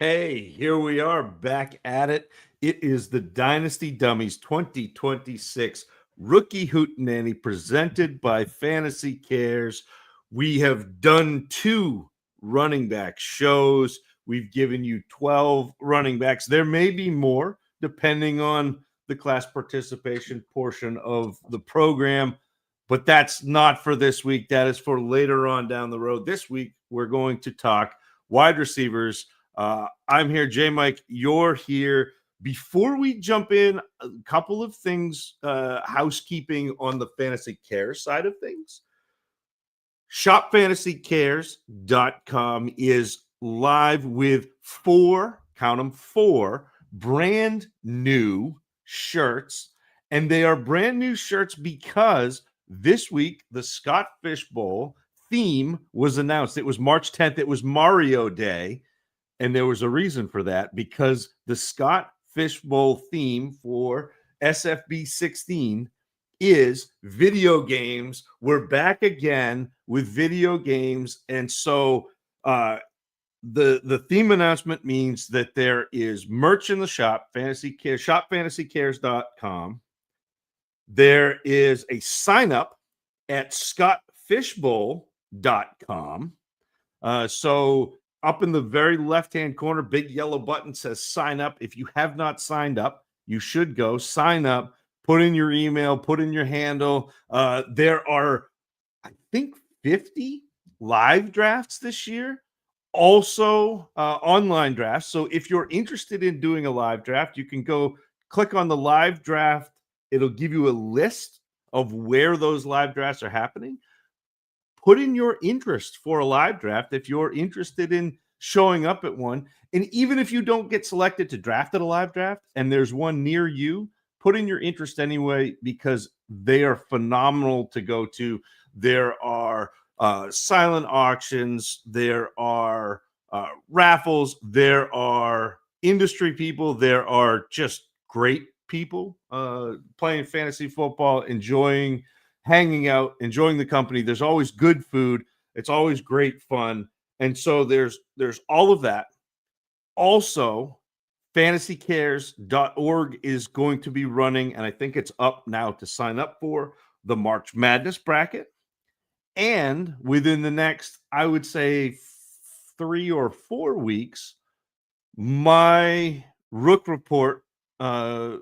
Hey, here we are back at it. It is the Dynasty Dummies 2026 Rookie Hootenanny presented by Fantasy Cares. We have done 2 running back shows. We've given you 12 running backs. There may be more depending on the class participation portion of the program, but that's not for this week. That is for later on down the road. This week, we're going to talk wide receivers. I'm here, JMic. You're here. Before we jump in, a couple of things, housekeeping on the Fantasy Care side of things. ShopFantasyCares.com is live with 4, count them, 4 brand new shirts. And they are brand new shirts because this week, the Scott Fish Bowl theme was announced. It was March 10th. It was Mario Day. And there was a reason for that, because the Scott Fish Bowl theme for SFB 16 is video games. We're back again with video games. And so the theme announcement means that there is merch in the shop, shopfantasycares.com. There is a sign up at scottfishbowl.com. So up in the very left-hand corner, big yellow button says sign up. If you have not signed up, you should go sign up, put in your email, put in your handle. There are, I think, 50 live drafts this year. Also, online drafts. So if you're interested in doing a live draft, you can go click on the live draft. It'll give you a list of where those live drafts are happening. Put in your interest for a live draft if you're interested in showing up at one. And even if you don't get selected to draft at a live draft and there's one near you, put in your interest anyway, because they are phenomenal to go to. There are silent auctions. There are raffles. There are industry people. There are just great people playing fantasy football, hanging out, enjoying the company. There's always good food. It's always great fun. And so there's all of that. Also, fantasycares.org is going to be running, and I think it's up now to sign up for the March Madness bracket. And within the next, I would say 3 or 4 weeks, my Rook Report,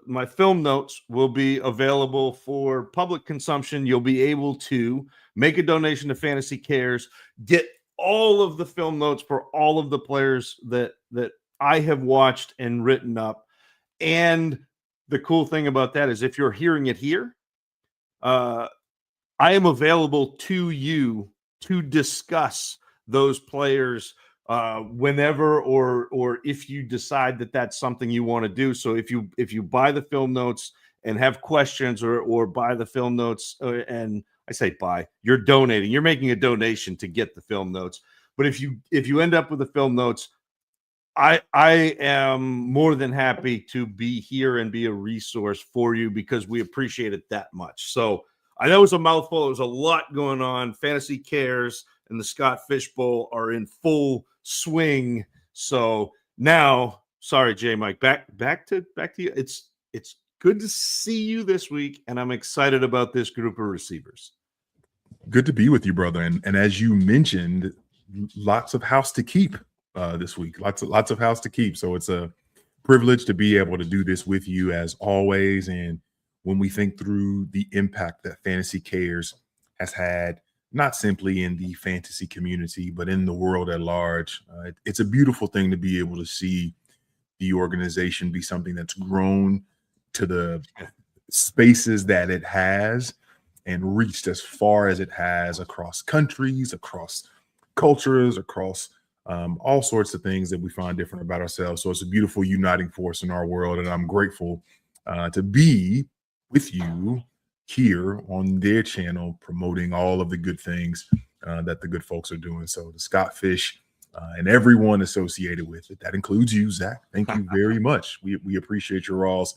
my film notes will be available for public consumption. You'll be able to make a donation to Fantasy Cares, get all of the film notes for all of the players that I have watched and written up. And the cool thing about that is, if you're hearing it here, I am available to you to discuss those players whenever or if you decide that that's something you want to do. So if you buy the film notes and have questions, or buy the film notes, and I say buy, you're donating, you're making a donation to get the film notes. But if you end up with the film notes, I am more than happy to be here and be a resource for you, because we appreciate it that much. So I know it's a mouthful. There's a lot going on. Fantasy Cares and the Scott Fish Bowl are in full swing. So now, sorry, JMic, back to you. It's good to see you this week, and I'm excited about this group of receivers. Good to be with you, brother. And as you mentioned, lots of house to keep this week. Lots of house to keep. So it's a privilege to be able to do this with you, as always. And when we think through the impact that Fantasy Cares has had, not simply in the fantasy community, but in the world at large, it's a beautiful thing to be able to see the organization be something that's grown to the spaces that it has and reached as far as it has across countries, across cultures, across all sorts of things that we find different about ourselves. So it's a beautiful uniting force in our world, and I'm grateful to be with you here on their channel, promoting all of the good things that the good folks are doing. So the Scott Fish and everyone associated with it, that includes you, Zach. Thank you very much. We appreciate your all's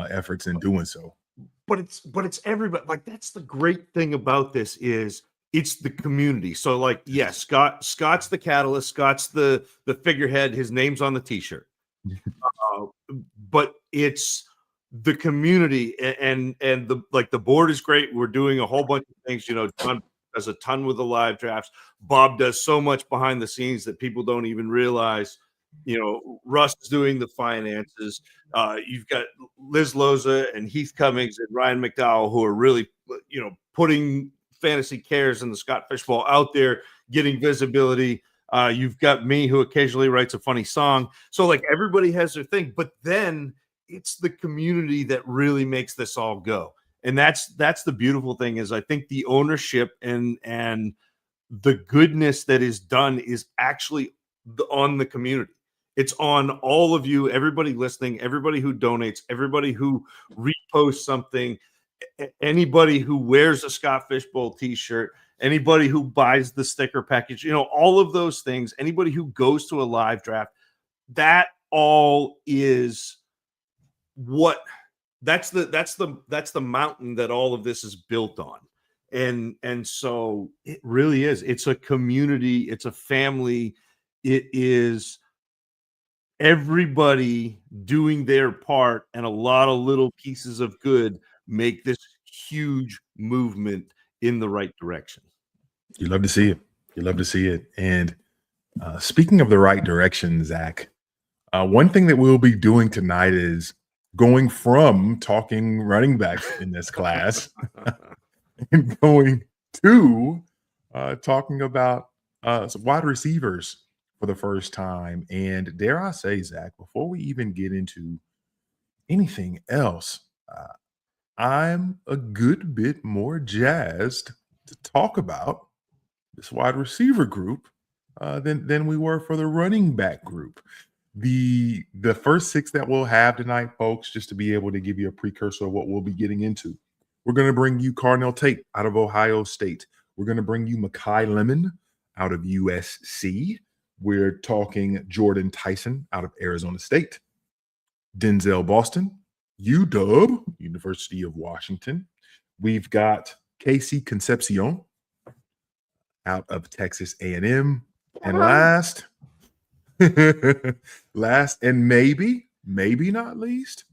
efforts in doing so. But it's everybody. Like, that's the great thing about this is it's the community. So like, yes, Scott's the catalyst. Scott's the figurehead. His name's on the t-shirt. But it's the community, and the board is great. We're doing a whole bunch of things. John does a ton with the live drafts. Bob does so much behind the scenes that people don't even realize. Russ is doing the finances. You've got Liz Loza and Heath Cummings and Ryan McDowell, who are really, putting Fantasy Cares and the Scott Fishbowl out there, getting visibility. You've got me, who occasionally writes a funny song. So like, everybody has their thing, but then it's the community that really makes this all go. And that's the beautiful thing, is I think the ownership and the goodness that is done is actually on the community. It's on all of you, everybody listening, everybody who donates, everybody who reposts something, anybody who wears a Scott Fishbowl t-shirt, anybody who buys the sticker package, all of those things, anybody who goes to a live draft, that all is that's the mountain that all of this is built on. And so it really is. It's a community, it's a family, it is everybody doing their part, and a lot of little pieces of good make this huge movement in the right direction. You love to see it. You love to see it. And speaking of the right direction, Zach, one thing that we'll be doing tonight is going from talking running backs in this class and going to talking about some wide receivers for the first time. And dare I say, Zach, before we even get into anything else, I'm a good bit more jazzed to talk about this wide receiver group than we were for the running back group. The first six that we'll have tonight, folks, just to be able to give you a precursor of what we'll be getting into. We're going to bring you Carnell Tate out of Ohio State. We're going to bring you Makai Lemon out of USC. We're talking Jordyn Tyson out of Arizona State. Denzel Boston, UW, University of Washington. We've got KC Concepcion out of Texas A&M. And last and maybe not least,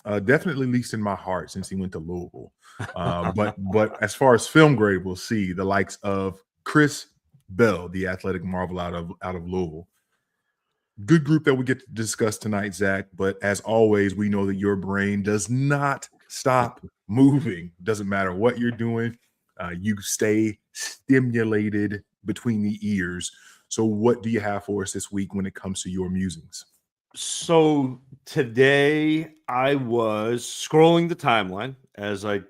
definitely least in my heart since he went to Louisville. But as far as film grade, we'll see the likes of Chris Bell, the athletic marvel out of Louisville. Good group that we get to discuss tonight, Zach. But as always, we know that your brain does not stop moving. Doesn't matter what you're doing. You stay stimulated between the ears. So what do you have for us this week when it comes to your musings? So today I was scrolling the timeline, as I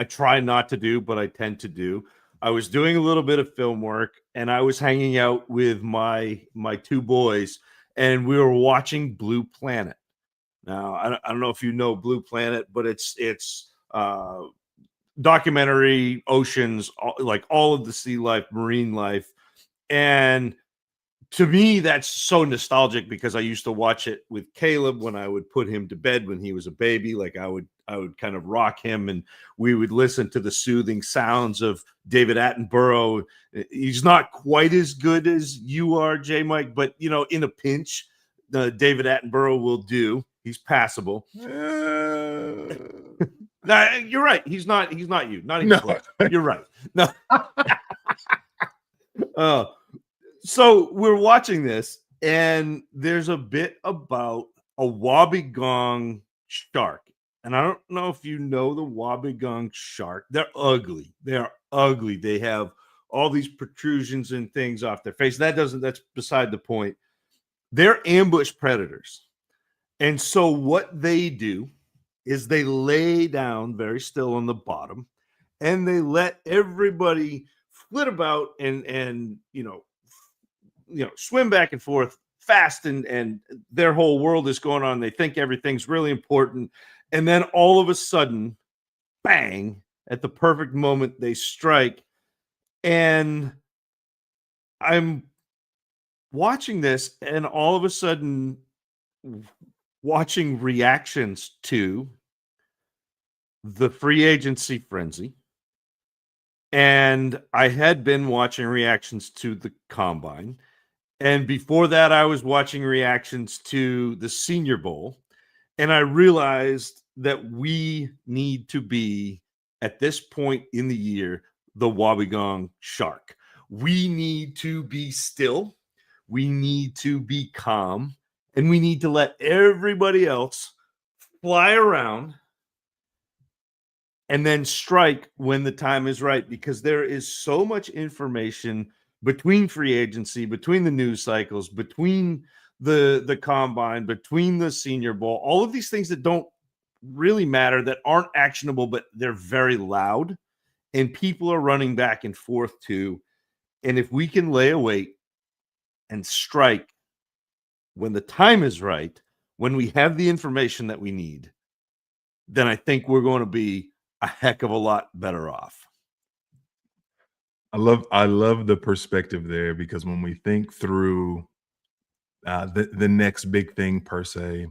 try not to do, but I tend to do. I was doing a little bit of film work, and I was hanging out with my two boys, and we were watching Blue Planet. Now, I don't know if you know Blue Planet, but it's documentary, oceans, like all of the sea life, marine life. And to me, that's so nostalgic because I used to watch it with Caleb when I would put him to bed when he was a baby. Like I would kind of rock him, and we would listen to the soothing sounds of David Attenborough. He's not quite as good as you are, JMic, but in a pinch, David Attenborough will do. He's passable. Nah, you're right. He's not you. Not even close. You're right. No. So we're watching this, and there's a bit about a wobbegong shark. And I don't know if you know the wobbegong shark. They're ugly. They are ugly. They have all these protrusions and things off their face. That's beside the point. They're ambush predators. And so what they do is they lay down very still on the bottom, and they let everybody flit about and swim back and forth fast, and their whole world is going on. They think everything's really important. And then all of a sudden, bang, at the perfect moment, they strike. And I'm watching this, and all of a sudden, watching reactions to the free agency frenzy, And I had been watching reactions to the combine. And before that, I was watching reactions to the Senior Bowl. And I realized that we need to be, at this point in the year, the Wobbegong Shark. We need to be still. We need to be calm. And we need to let everybody else fly around and then strike when the time is right, because there is so much information between free agency, between the news cycles, between the combine, between the Senior Bowl, all of these things that don't really matter, that aren't actionable, but they're very loud, and people are running back and forth too. And if we can lay a wait and strike when the time is right, when we have the information that we need, then I think we're going to be a heck of a lot better off. I love the perspective there, because when we think through the next big thing per se,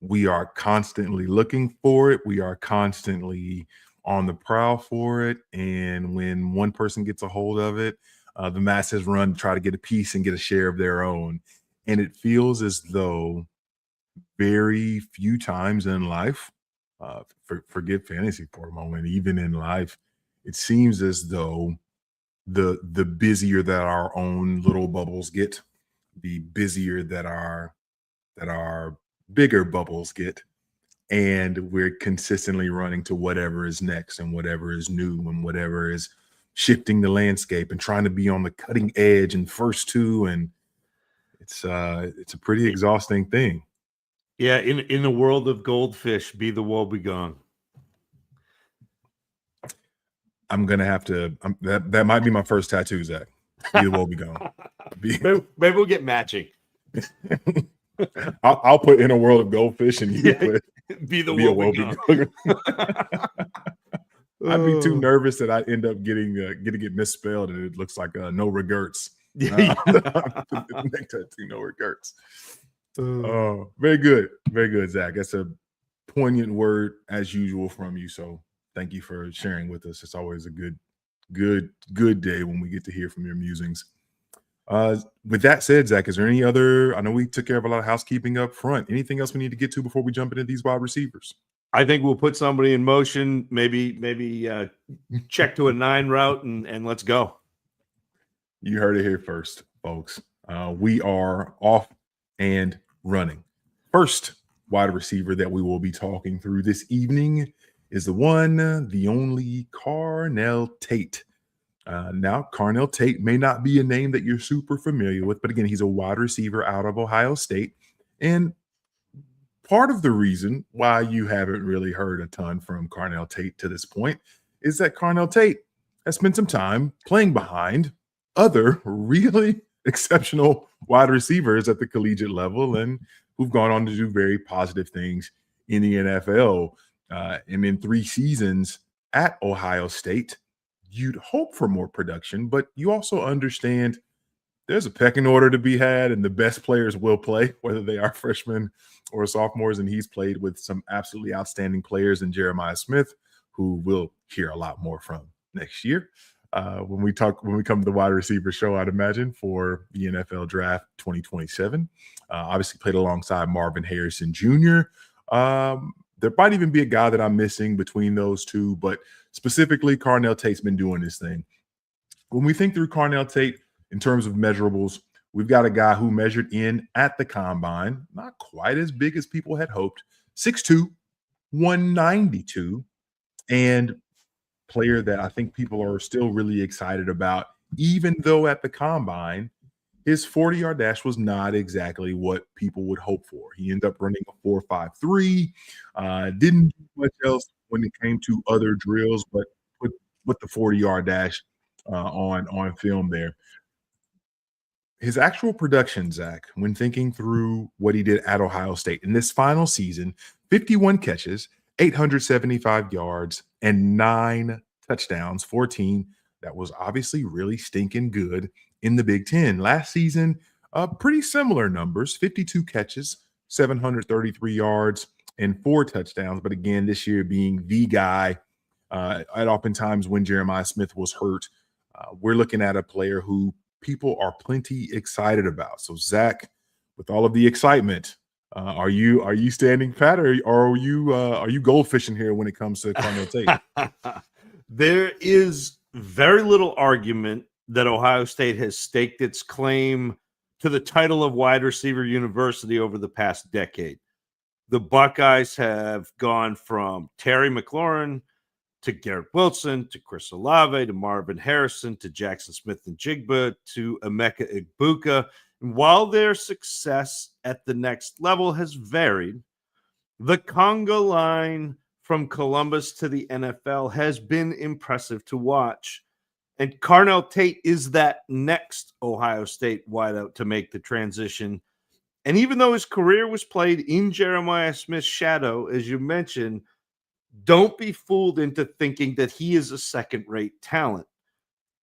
we are constantly looking for it. We are constantly on the prowl for it. And when one person gets a hold of it, the masses run to try to get a piece and get a share of their own. And it feels as though very few times in life, forget fantasy for a moment, even in life, it seems as though the busier that our own little bubbles get, the busier that our bigger bubbles get, and we're consistently running to whatever is next and whatever is new and whatever is shifting the landscape and trying to be on the cutting edge and first to, and it's a pretty exhausting thing. Yeah, in the world of goldfish, be the woebegone. I'm gonna have to. That might be my first tattoo, Zach. Be the woebegone. Maybe we'll get matching. I'll put in a world of goldfish, and you put be the woebegone. I'd be too nervous that I end up getting it misspelled, and it looks like no regrets. Neck tattoo, no regrets. Oh, very good, Zach. That's a poignant word as usual from you. So thank you for sharing with us. It's always a good day when we get to hear from your musings. With that said, Zach, is there any other? I know we took care of a lot of housekeeping up front. Anything else we need to get to before we jump into these wide receivers? I think we'll put somebody in motion. Maybe check to a 9 route and let's go. You heard it here first, folks. We are off and running. First wide receiver that we will be talking through this evening is the one, the only Carnell Tate. Now, Carnell Tate may not be a name that you're super familiar with, but again, he's a wide receiver out of Ohio State. And part of the reason why you haven't really heard a ton from Carnell Tate to this point is that Carnell Tate has spent some time playing behind other really exceptional wide receivers at the collegiate level and who've gone on to do very positive things in the NFL. And in 3 seasons at Ohio State, you'd hope for more production, but you also understand there's a pecking order to be had, and the best players will play, whether they are freshmen or sophomores. And he's played with some absolutely outstanding players in Jeremiah Smith, who we'll hear a lot more from next year. When we come to the wide receiver show, I'd imagine, for the NFL draft 2027. Obviously played alongside Marvin Harrison Jr. There might even be a guy that I'm missing between those two, but specifically Carnell Tate's been doing this thing. When we think through Carnell Tate in terms of measurables, we've got a guy who measured in at the combine, not quite as big as people had hoped, 6'2", 192, and player that I think people are still really excited about, even though at the combine, his 40-yard dash was not exactly what people would hope for. He ended up running a 4.53, didn't do much else when it came to other drills, but put the 40-yard dash on film there. His actual production, Zach, when thinking through what he did at Ohio State in this final season, 51 catches, 875 yards, and 9 touchdowns, 14. That was obviously really stinking good in the Big Ten. Last season, pretty similar numbers, 52 catches, 733 yards, and 4 touchdowns. But again, this year being the guy And oftentimes when Jeremiah Smith was hurt, we're looking at a player who people are plenty excited about. So Zach, with all of the excitement, are you standing pat, or are you goldfishing here when it comes to Carnell Tate? There is very little argument that Ohio State has staked its claim to the title of wide receiver university over the past decade. The Buckeyes have gone from Terry McLaurin to Garrett Wilson to Chris Olave to Marvin Harrison to Jackson Smith and Jigba to Emeka Egbuka. And while their success at the next level has varied, the conga line from Columbus to the NFL has been impressive to watch. And Carnell Tate is that next Ohio State wideout to make the transition. And even though his career was played in Jeremiah Smith's shadow, as you mentioned, don't be fooled into thinking that he is a second-rate talent.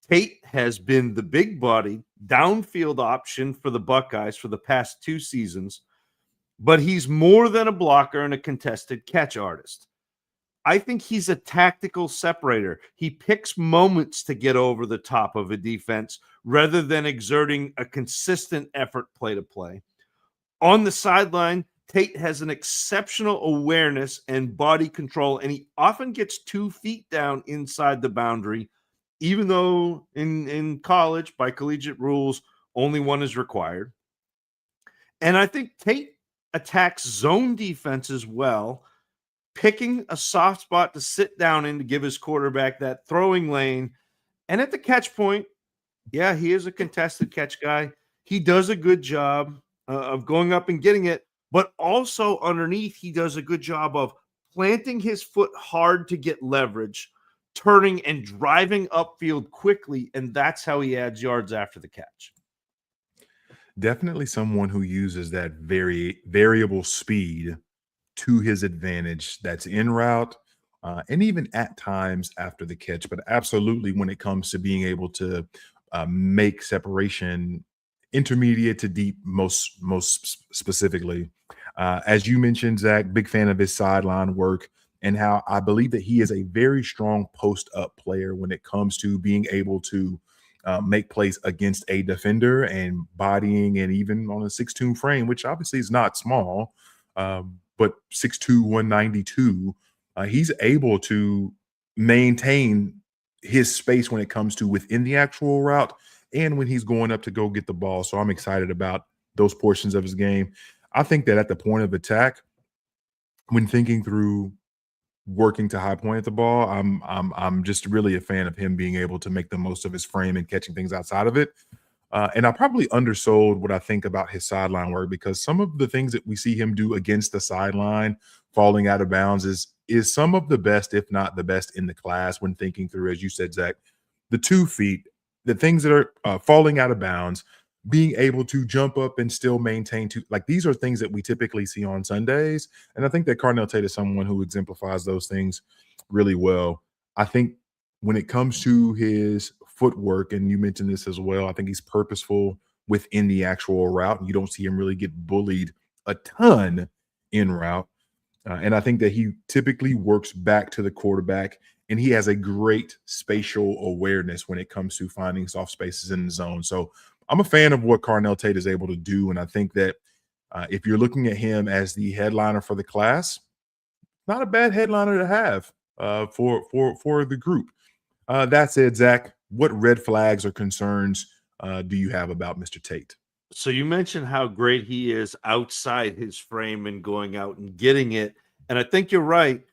Tate has been the big-bodied, downfield option for the Buckeyes for the past 2 seasons, but he's more than a blocker and a contested catch artist. I think he's a tactical separator. He picks moments to get over the top of a defense rather than exerting a consistent effort play to play. On the sideline, Tate has an exceptional awareness and body control, and he often gets 2 feet down inside the boundary, even though in college, by collegiate rules, only one is required. And I think Tate attacks zone defense as well, picking a soft spot to sit down in to give his quarterback that throwing lane. And at the catch point, yeah, he is a contested catch guy. He does a good job of going up and getting it, but also underneath, he does a good job of planting his foot hard to get leverage, turning and driving upfield quickly, and that's how he adds yards after the catch. Definitely someone who uses that very variable speed to his advantage. That's en route, and even at times after the catch. But absolutely, when it comes to being able to make separation intermediate to deep, most specifically, as you mentioned, Zach, big fan of his sideline work and how I believe that he is a very strong post up player when it comes to being able to make plays against a defender and bodying, and even on a 6'2" frame, which obviously is not small, but 6'2", 192, he's able to maintain his space when it comes to within the actual route and when he's going up to go get the ball. So I'm excited about those portions of his game. I think that at the point of attack, when thinking through working to high point at the ball, I'm just really a fan of him being able to make the most of his frame and catching things outside of it. And I probably undersold what I think about his sideline work, because some of the things that we see him do against the sideline, falling out of bounds, is some of the best, if not the best, in the class. When thinking through, as you said, Zach, the 2 feet, the things that are falling out of bounds, being able to jump up and still maintain like these are things that we typically see on Sundays. And I think that Carnell Tate is someone who exemplifies those things really well. I think when it comes to his footwork, and you mentioned this as well, I think he's purposeful within the actual route. You don't see him really get bullied a ton en route. And I think that he typically works back to the quarterback, and he has a great spatial awareness when it comes to finding soft spaces in the zone. So I'm a fan of what Carnell Tate is able to do. And I think that if you're looking at him as the headliner for the class, not a bad headliner to have for the group. That said, Zach, what red flags or concerns do you have about Mr. Tate? So you mentioned how great he is outside his frame and going out and getting it. And I think you're right.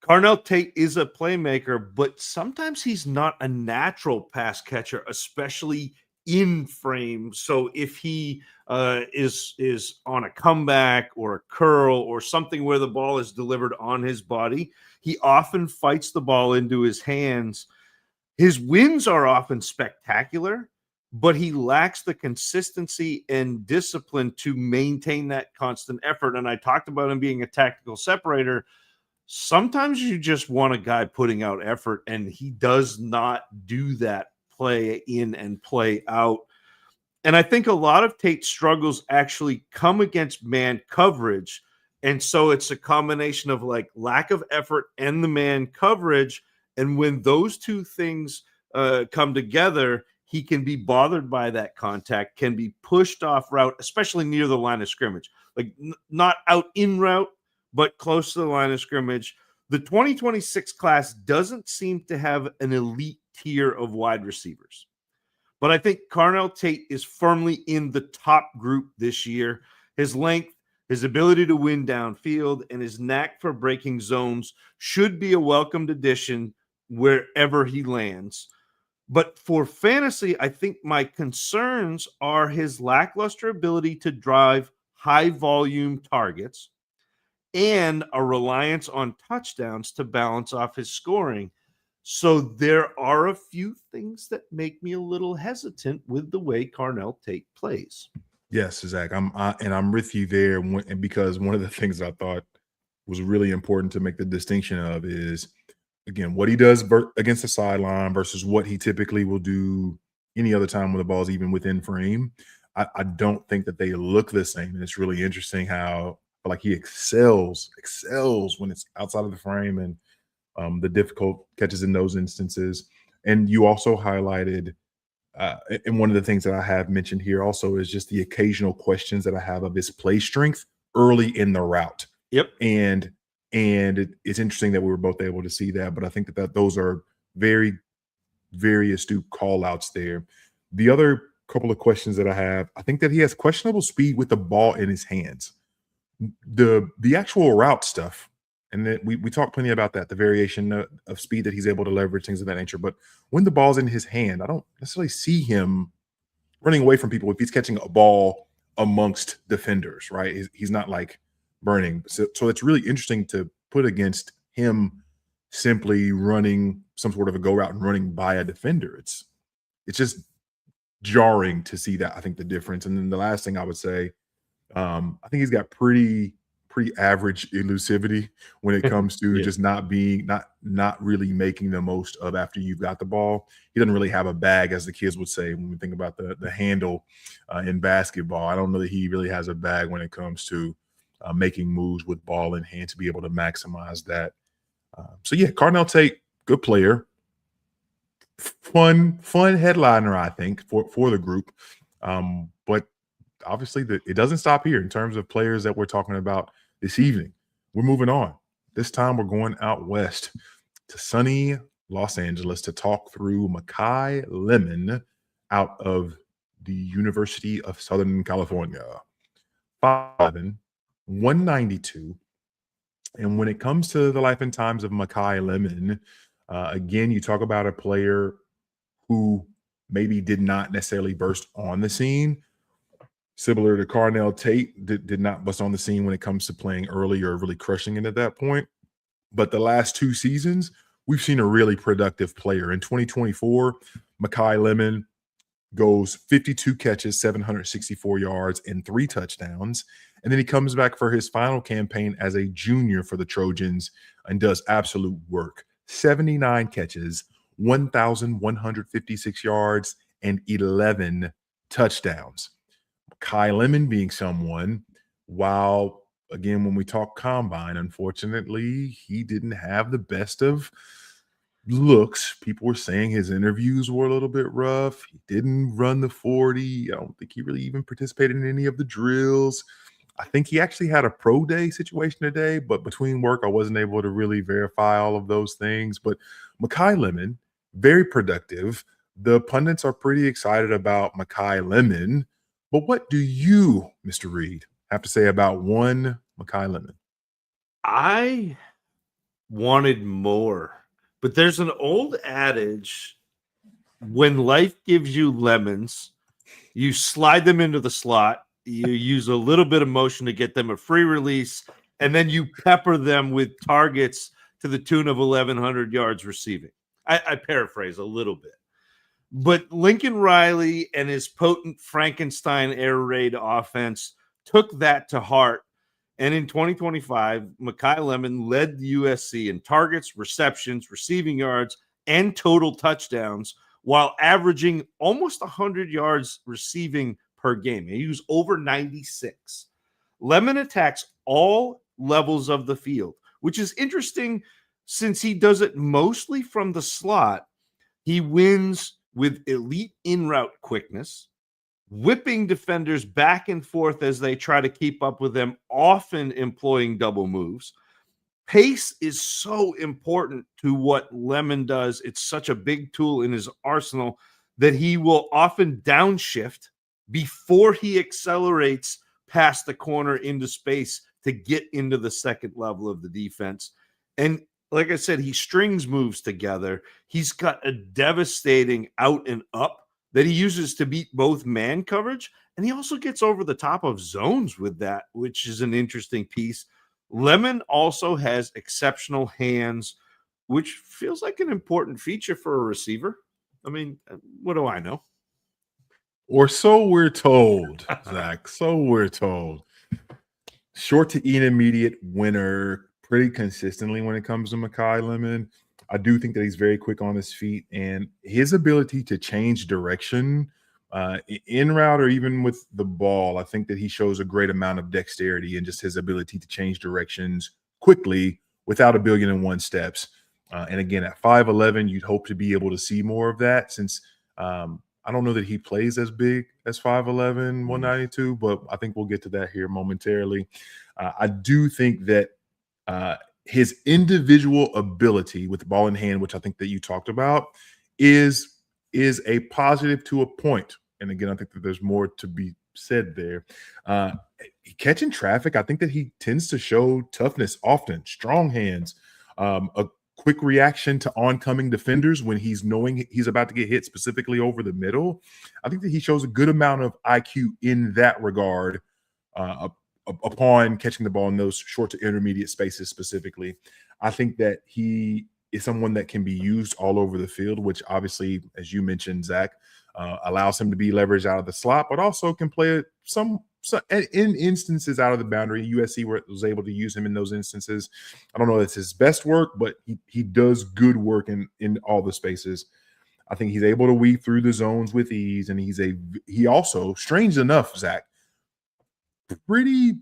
Carnell Tate is a playmaker, but sometimes he's not a natural pass catcher, especially in frame. So if he is on a comeback or a curl or something where the ball is delivered on his body, he often fights the ball into his hands. His wins are often spectacular, but he lacks the consistency and discipline to maintain that constant effort. And I talked about him being a tactical separator. Sometimes you just want a guy putting out effort, and he does not do that play in and play out. And I think a lot of Tate's struggles actually come against man coverage. And so it's a combination of like lack of effort and the man coverage. And when those two things come together, he can be bothered by that contact, can be pushed off route, especially near the line of scrimmage, like not out in route, but close to the line of scrimmage. The 2026 class doesn't seem to have an elite tier of wide receivers, but I think Carnell Tate is firmly in the top group this year. His length, his ability to win downfield, and his knack for breaking zones should be a welcomed addition wherever he lands. But for fantasy, I think my concerns are his lackluster ability to drive high volume targets and a reliance on touchdowns to balance off his scoring. So there are a few things that make me a little hesitant with the way Carnell Tate plays. Yes, Zach, I'm with you there, and because one of the things I thought was really important to make the distinction of is, again, what he does against the sideline versus what he typically will do any other time when the ball's even within frame. I don't think that they look the same, and it's really interesting how like he excels when it's outside of the frame and the difficult catches in those instances. And you also highlighted, and one of the things that I have mentioned here also is just the occasional questions that I have of his play strength early in the route. Yep. And it's interesting that we were both able to see that, but I think that those are very, very astute call outs there. The other couple of questions that I have, I think that he has questionable speed with the ball in his hands. The actual route stuff, and that we talked plenty about that, the variation of speed that he's able to leverage, things of that nature. But when the ball's in his hand, I don't necessarily see him running away from people if he's catching a ball amongst defenders, right? He's not like burning. So it's really interesting to put against him simply running some sort of a go route and running by a defender. It's just jarring to see that, I think, the difference. And then the last thing I would say, I think he's got pretty average elusivity when it comes to just not really making the most of after you've got the ball. He doesn't really have a bag, as the kids would say when we think about the handle in basketball. I don't know that he really has a bag when it comes to making moves with ball in hand to be able to maximize that. So yeah, Carnell Tate, good player, fun headliner, I think, for the group. But obviously it doesn't stop here in terms of players that we're talking about this evening. We're moving on. This time we're going out west to sunny Los Angeles to talk through Makai Lemon out of the University of Southern California. 5'11", 192. And when it comes to the life and times of Makai Lemon, again, you talk about a player who maybe did not necessarily burst on the scene. Similar to Carnell Tate, did not bust on the scene when it comes to playing early or really crushing it at that point. But the last 2 seasons, we've seen a really productive player. In 2024, Makai Lemon goes 52 catches, 764 yards, and 3 touchdowns. And then he comes back for his final campaign as a junior for the Trojans and does absolute work. 79 catches, 1,156 yards, and 11 touchdowns. Makai Lemon being someone, while, again, when we talk combine, unfortunately, he didn't have the best of looks. People were saying his interviews were a little bit rough. He didn't run the 40. I don't think he really even participated in any of the drills. I think he actually had a pro day situation today, but between work, I wasn't able to really verify all of those things. But Makai Lemon, very productive. The pundits are pretty excited about Makai Lemon. But what do you, Mr. Reed, have to say about one Makai Lemon? I wanted more, but there's an old adage: when life gives you lemons, you slide them into the slot, you use a little bit of motion to get them a free release, and then you pepper them with targets to the tune of 1,100 yards receiving. I paraphrase a little bit. But Lincoln Riley and his potent Frankenstein air raid offense took that to heart. And in 2025, Makai Lemon led the USC in targets, receptions, receiving yards, and total touchdowns, while averaging almost 100 yards receiving per game. He was over 96. Lemon attacks all levels of the field, which is interesting since he does it mostly from the slot, he wins with elite in-route quickness, whipping defenders back and forth as they try to keep up with them, often employing double moves. Pace is so important to what Lemon does. It's such a big tool in his arsenal that he will often downshift before he accelerates past the corner into space to get into the second level of the defense. And like I said, he strings moves together. He's got a devastating out and up that he uses to beat both man coverage. And he also gets over the top of zones with that, which is an interesting piece. Lemon also has exceptional hands, which feels like an important feature for a receiver. I mean, what do I know? Or so we're told, Zach. So we're told. Short to intermediate winner pretty consistently when it comes to Makai Lemon. I do think that he's very quick on his feet, and his ability to change direction in route or even with the ball, I think that he shows a great amount of dexterity and just his ability to change directions quickly without 1,000,000,001 steps. And again, at 5'11", you'd hope to be able to see more of that since I don't know that he plays as big as 5'11", 192, but I think we'll get to that here momentarily. I do think that his individual ability with the ball in hand, which I think that you talked about, is a positive to a point. And again, I think that there's more to be said there. Catching traffic, I think that he tends to show toughness often, strong hands, a quick reaction to oncoming defenders when he's knowing he's about to get hit specifically over the middle. I think that he shows a good amount of IQ in that regard upon catching the ball in those short to intermediate spaces specifically. I think that he is someone that can be used all over the field, which obviously, as you mentioned, Zach, allows him to be leveraged out of the slot, but also can play some in instances out of the boundary. USC was able to use him in those instances. I don't know if it's his best work, but he does good work in all the spaces. I think he's able to weave through the zones with ease, and he also, strange enough, Zach, pretty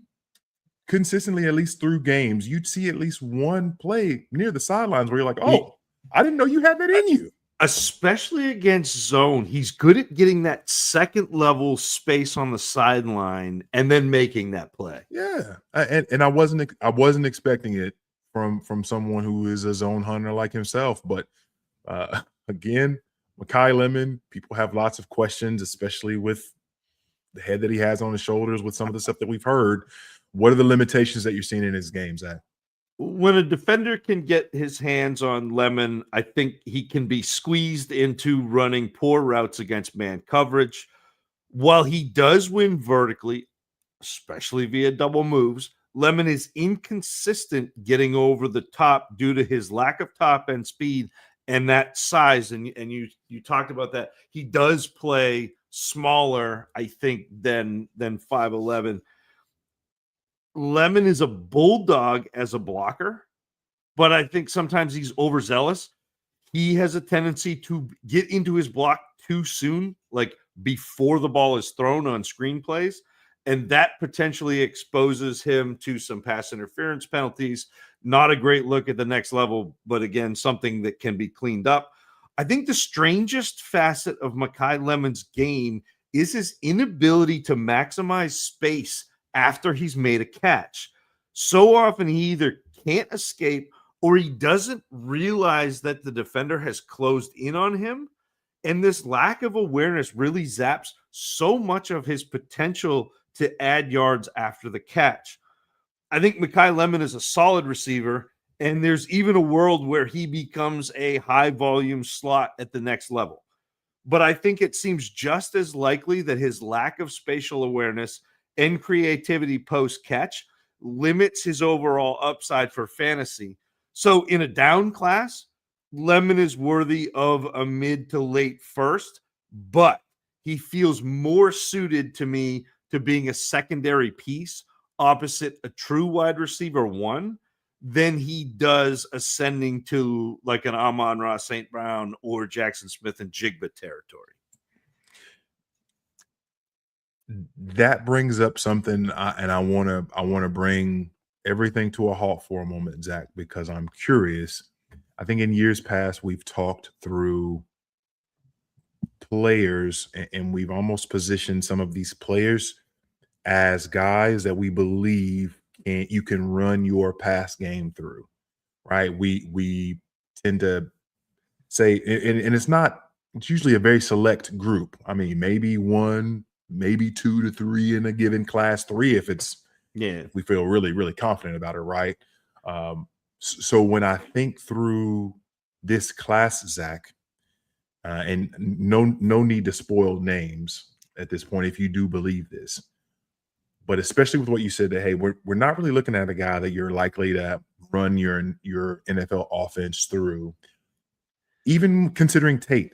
consistently, at least through games, you'd see at least one play near the sidelines where you're like, oh, I didn't know you had that in you. Especially against zone, he's good at getting that second level space on the sideline and then making that play. Yeah, and I wasn't expecting it from someone who is a zone hunter like himself. But again, Makai Lemon, people have lots of questions, especially with the head that he has on his shoulders with some of the stuff that we've heard. What are the limitations that you're seeing in his game, Zach? When a defender can get his hands on Lemon, I think he can be squeezed into running poor routes against man coverage. While he does win vertically, especially via double moves, Lemon is inconsistent getting over the top due to his lack of top end speed and that size. And you talked about that. He does play smaller, I think, than 5'11". Lemon is a bulldog as a blocker, but I think sometimes he's overzealous. He has a tendency to get into his block too soon, like before the ball is thrown on screen plays, and that potentially exposes him to some pass interference penalties. Not a great look at the next level, but again, something that can be cleaned up. I think the strangest facet of Makai Lemon's game is his inability to maximize space after he's made a catch. So often he either can't escape or he doesn't realize that the defender has closed in on him. And this lack of awareness really zaps so much of his potential to add yards after the catch. I think Makai Lemon is a solid receiver, and there's even a world where he becomes a high volume slot at the next level. But I think it seems just as likely that his lack of spatial awareness and creativity post-catch limits his overall upside for fantasy. So in a down class, Lemon is worthy of a mid to late first, but he feels more suited to me to being a secondary piece opposite a true wide receiver one than he does ascending to like an Amon-Ra St. Brown or Jackson Smith and Jigba territory. That brings up something, and I want to bring everything to a halt for a moment, Zach, because I'm curious I think in years past we've talked through players and we've almost positioned some of these players as guys that we believe you can run your pass game through, right? We tend to say, and it's usually a very select group. I mean, maybe one, maybe 2 to 3 in a given class, 3 if we feel really, really confident about it, right? So when I think through this class, Zach, and no need to spoil names at this point if you do believe this, but especially with what you said that, hey, we're not really looking at a guy that you're likely to run your NFL offense through. Even considering Tate,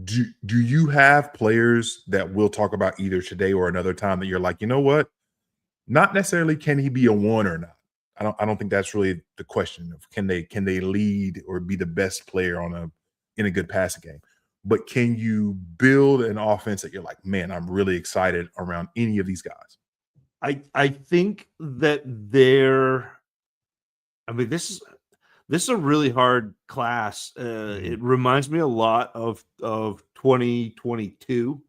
do you have players that we'll talk about either today or another time that you're like, you know what? Not necessarily can he be a one or not. I don't think that's really the question of can they lead or be the best player in a good passing game. But can you build an offense that you're like, man, I'm really excited around any of these guys? I think that this is a really hard class. It reminds me a lot of 2022,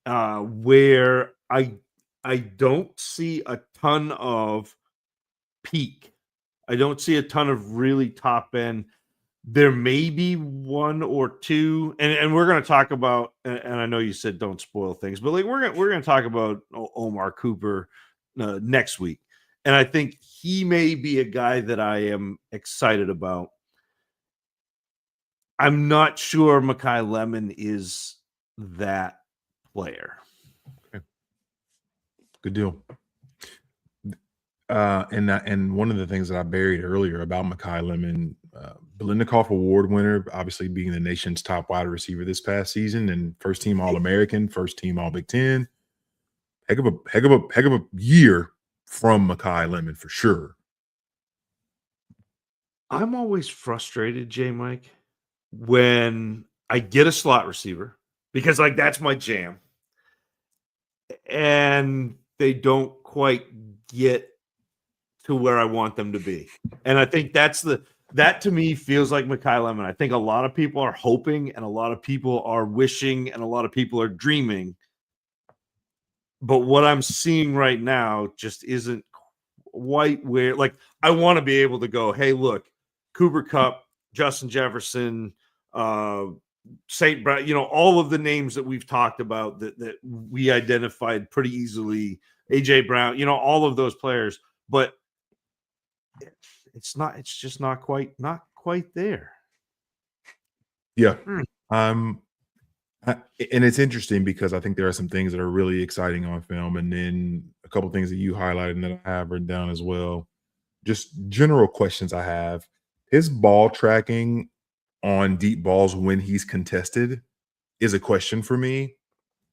where I don't see a ton of peak. I don't see a ton of really top end. There may be 1 or 2, and we're going to talk about. And I know you said don't spoil things, but like we're going to talk about Omar Cooper next week, and I think he may be a guy that I am excited about. I'm not sure Makai Lemon is that player. Okay. Good deal. And one of the things that I buried earlier about Makai Lemon, Biletnikoff Award winner, obviously being the nation's top wide receiver this past season, and first team All-American, first team All Big Ten. Heck of a year from Makai Lemon for sure. I'm always frustrated, JMic, when I get a slot receiver because like that's my jam, and they don't quite get to where I want them to be. And I think that to me feels like Makai Lemon. I think a lot of people are hoping and a lot of people are wishing and a lot of people are dreaming. But what I'm seeing right now just isn't quite where, like, I want to be able to go, hey, look, Cooper Kupp, Justin Jefferson, St. Brown, all of the names that we've talked about that we identified pretty easily, AJ Brown, all of those players, but it's just not quite there. Yeah. And it's interesting because I think there are some things that are really exciting on film, and then a couple of things that you highlighted and that I have written down as well. Just general questions I have. His ball tracking on deep balls when he's contested is a question for me.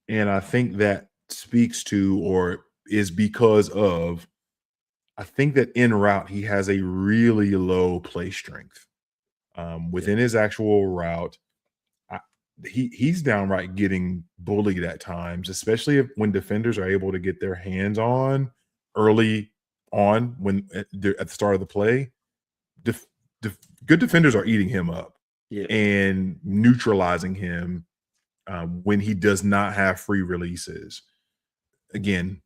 And I think that speaks to or is because of, I think that en route, he has a really low play strength. Within his actual route, he's downright getting bullied at times, especially when defenders are able to get their hands on early on when at the start of the play. Good defenders are eating him up and neutralizing him when he does not have free releases. Again,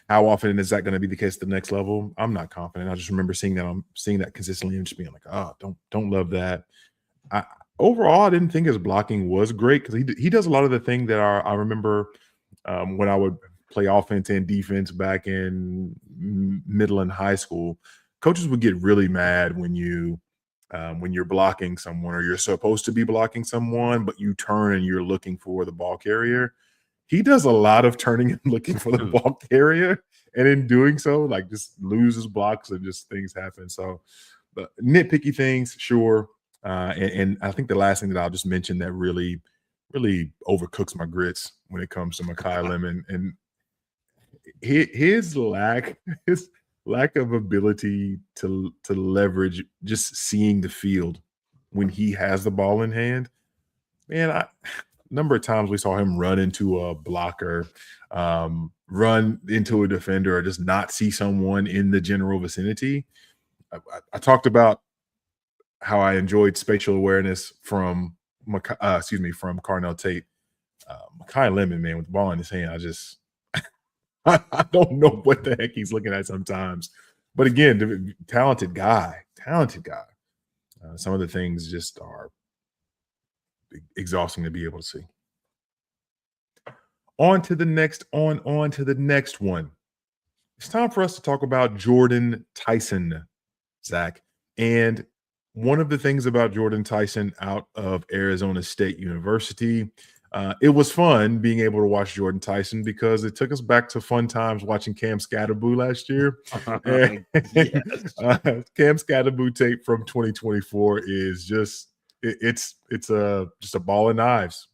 how often is that going to be the case at the next level? I'm not confident. I just remember seeing that consistently and just being like, oh, don't love that. Overall, I didn't think his blocking was great because he does a lot of the thing that I remember when I would play offense and defense back in middle and high school. Coaches would get really mad when you're blocking someone or you're supposed to be blocking someone, but you turn and you're looking for the ball carrier. He does a lot of turning and looking for the ball carrier, and in doing so, like, just loses blocks and just things happen. So, but nitpicky things, sure. And I think the last thing that I'll just mention that really, really overcooks my grits when it comes to Makai Lemon and his lack of ability to leverage just seeing the field when he has the ball in hand. Man, number of times we saw him run into a blocker, run into a defender, or just not see someone in the general vicinity. I talked about how I enjoyed spatial awareness from from Carnell Tate. Makai Lemon, man, with the ball in his hand, I don't know what the heck he's looking at sometimes. But again, talented guy. Some of the things just are exhausting to be able to see. On to the next one. It's time for us to talk about Jordyn Tyson, Zac. And one of the things about Jordyn Tyson out of Arizona State University, it was fun being able to watch Jordyn Tyson because it took us back to fun times watching Cam Scatterboo last year. And, Cam Scatterboo tape from 2024 is just just a ball of knives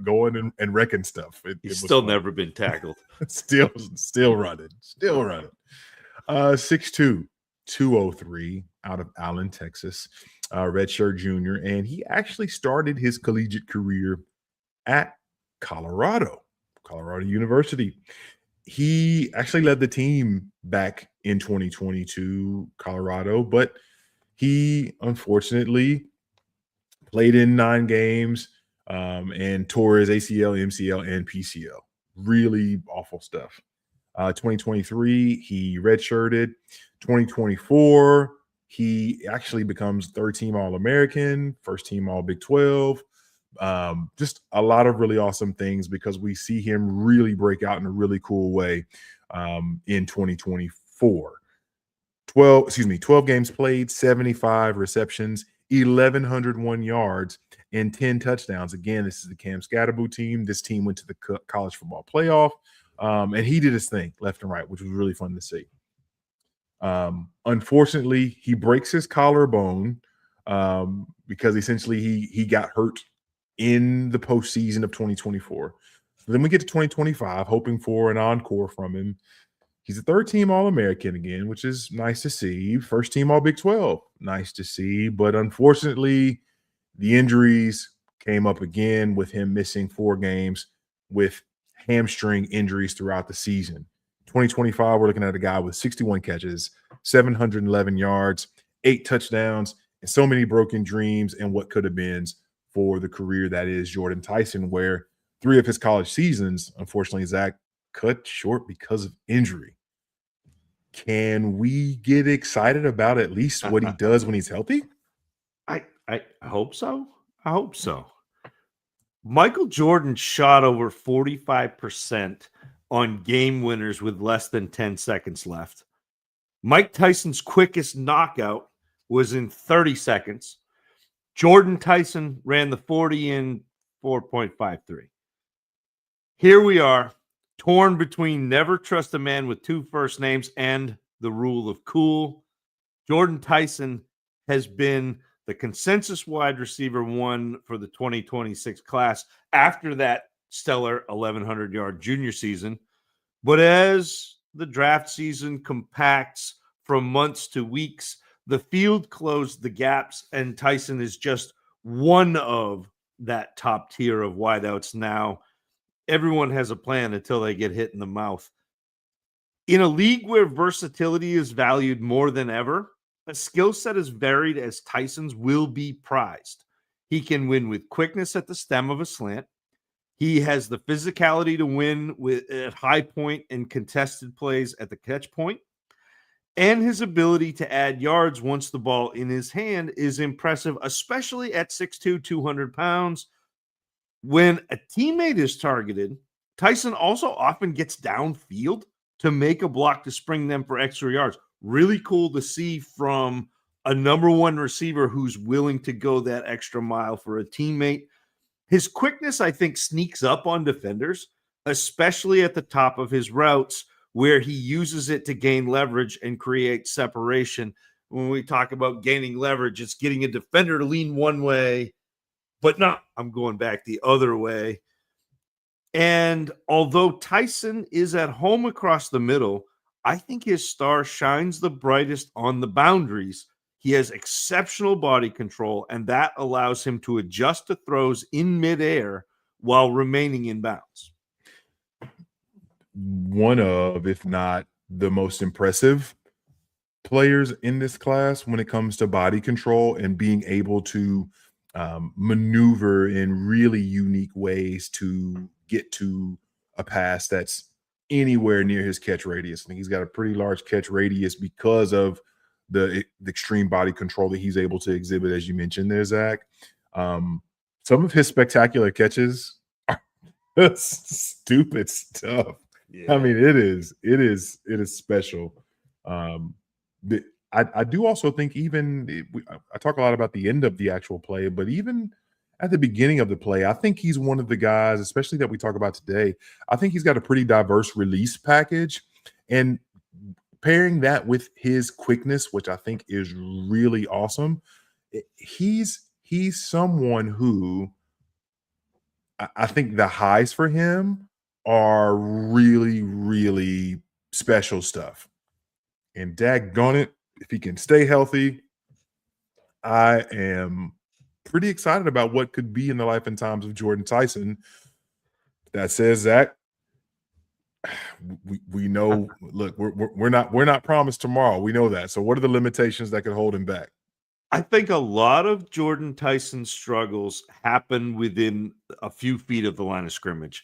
going and wrecking stuff. He's still never been tackled. still running. 6'2", 203 out of Allen, Texas, redshirt junior, and he actually started his collegiate career at Colorado University. He actually led the team back in 2022, Colorado, but he unfortunately played in 9 games and tore his ACL, MCL, and PCL. Really awful stuff. 2023, he redshirted. 2024, he actually becomes third-team All-American, first-team All-Big 12. Just a lot of really awesome things because we see him really break out in a really cool way in 2024. 12 games played, 75 receptions, 1,101 yards, and 10 touchdowns. Again, this is the Cam Scatterboo team. This team went to the college football playoff, and he did his thing left and right, which was really fun to see. Unfortunately, he breaks his collarbone because essentially he got hurt in the postseason of 2024. So then we get to 2025, hoping for an encore from him. He's a third-team All-American again, which is nice to see. First-team All-Big 12, nice to see. But unfortunately, the injuries came up again with him missing 4 games with hamstring injuries throughout the season. 2025, we're looking at a guy with 61 catches, 711 yards, 8 touchdowns, and so many broken dreams and what could have been for the career that is Jordyn Tyson, where 3 of his college seasons, unfortunately, Zac, cut short because of injury. Can we get excited about at least what he does when he's healthy? I hope so. I hope so. Michael Jordan shot over 45% on game winners with less than 10 seconds left. Mike Tyson's quickest knockout was in 30 seconds. Jordyn Tyson ran the 40 in 4.53. Here we are, torn between never trust a man with 2 first names and the rule of cool. Jordyn Tyson has been the consensus wide receiver 1 for the 2026 class after that stellar 1,100-yard junior season. But as the draft season compacts from months to weeks, the field closed the gaps, and Tyson is just one of that top tier of wideouts now. Everyone has a plan until they get hit in the mouth. In a league where versatility is valued more than ever, a skill set as varied as Tyson's will be prized. He can win with quickness at the stem of a slant. He has the physicality to win at high point and contested plays at the catch point. And his ability to add yards once the ball in his hand is impressive, especially at 6'2", 200 pounds. When a teammate is targeted, Tyson also often gets downfield to make a block to spring them for extra yards. Really cool to see from a number 1 receiver who's willing to go that extra mile for a teammate. His quickness, I think, sneaks up on defenders, especially at the top of his routes, where he uses it to gain leverage and create separation. When we talk about gaining leverage, it's getting a defender to lean one way, but not, I'm going back the other way. And although Tyson is at home across the middle, I think his star shines the brightest on the boundaries. He has exceptional body control, and that allows him to adjust to throws in midair while remaining in bounds. One of, if not the most impressive players in this class when it comes to body control and being able to maneuver in really unique ways to get to a pass that's anywhere near his catch radius. I think he's got a pretty large catch radius because of the extreme body control that he's able to exhibit, as you mentioned there, Zach. Some of his spectacular catches are stupid stuff. Yeah. I mean, it is special. I do also think I talk a lot about the end of the actual play, but even at the beginning of the play, I think he's one of the guys, especially that we talk about today. I think he's got a pretty diverse release package, and pairing that with his quickness, which I think is really awesome. He's someone who I think the highs for him are really, really special stuff. And daggone it, if he can stay healthy, I am pretty excited about what could be in the life and times of Jordyn Tyson. That says, Zach, we know. Look, we're not promised tomorrow. We know that. So, what are the limitations that could hold him back? I think a lot of Jordyn Tyson's struggles happen within a few feet of the line of scrimmage,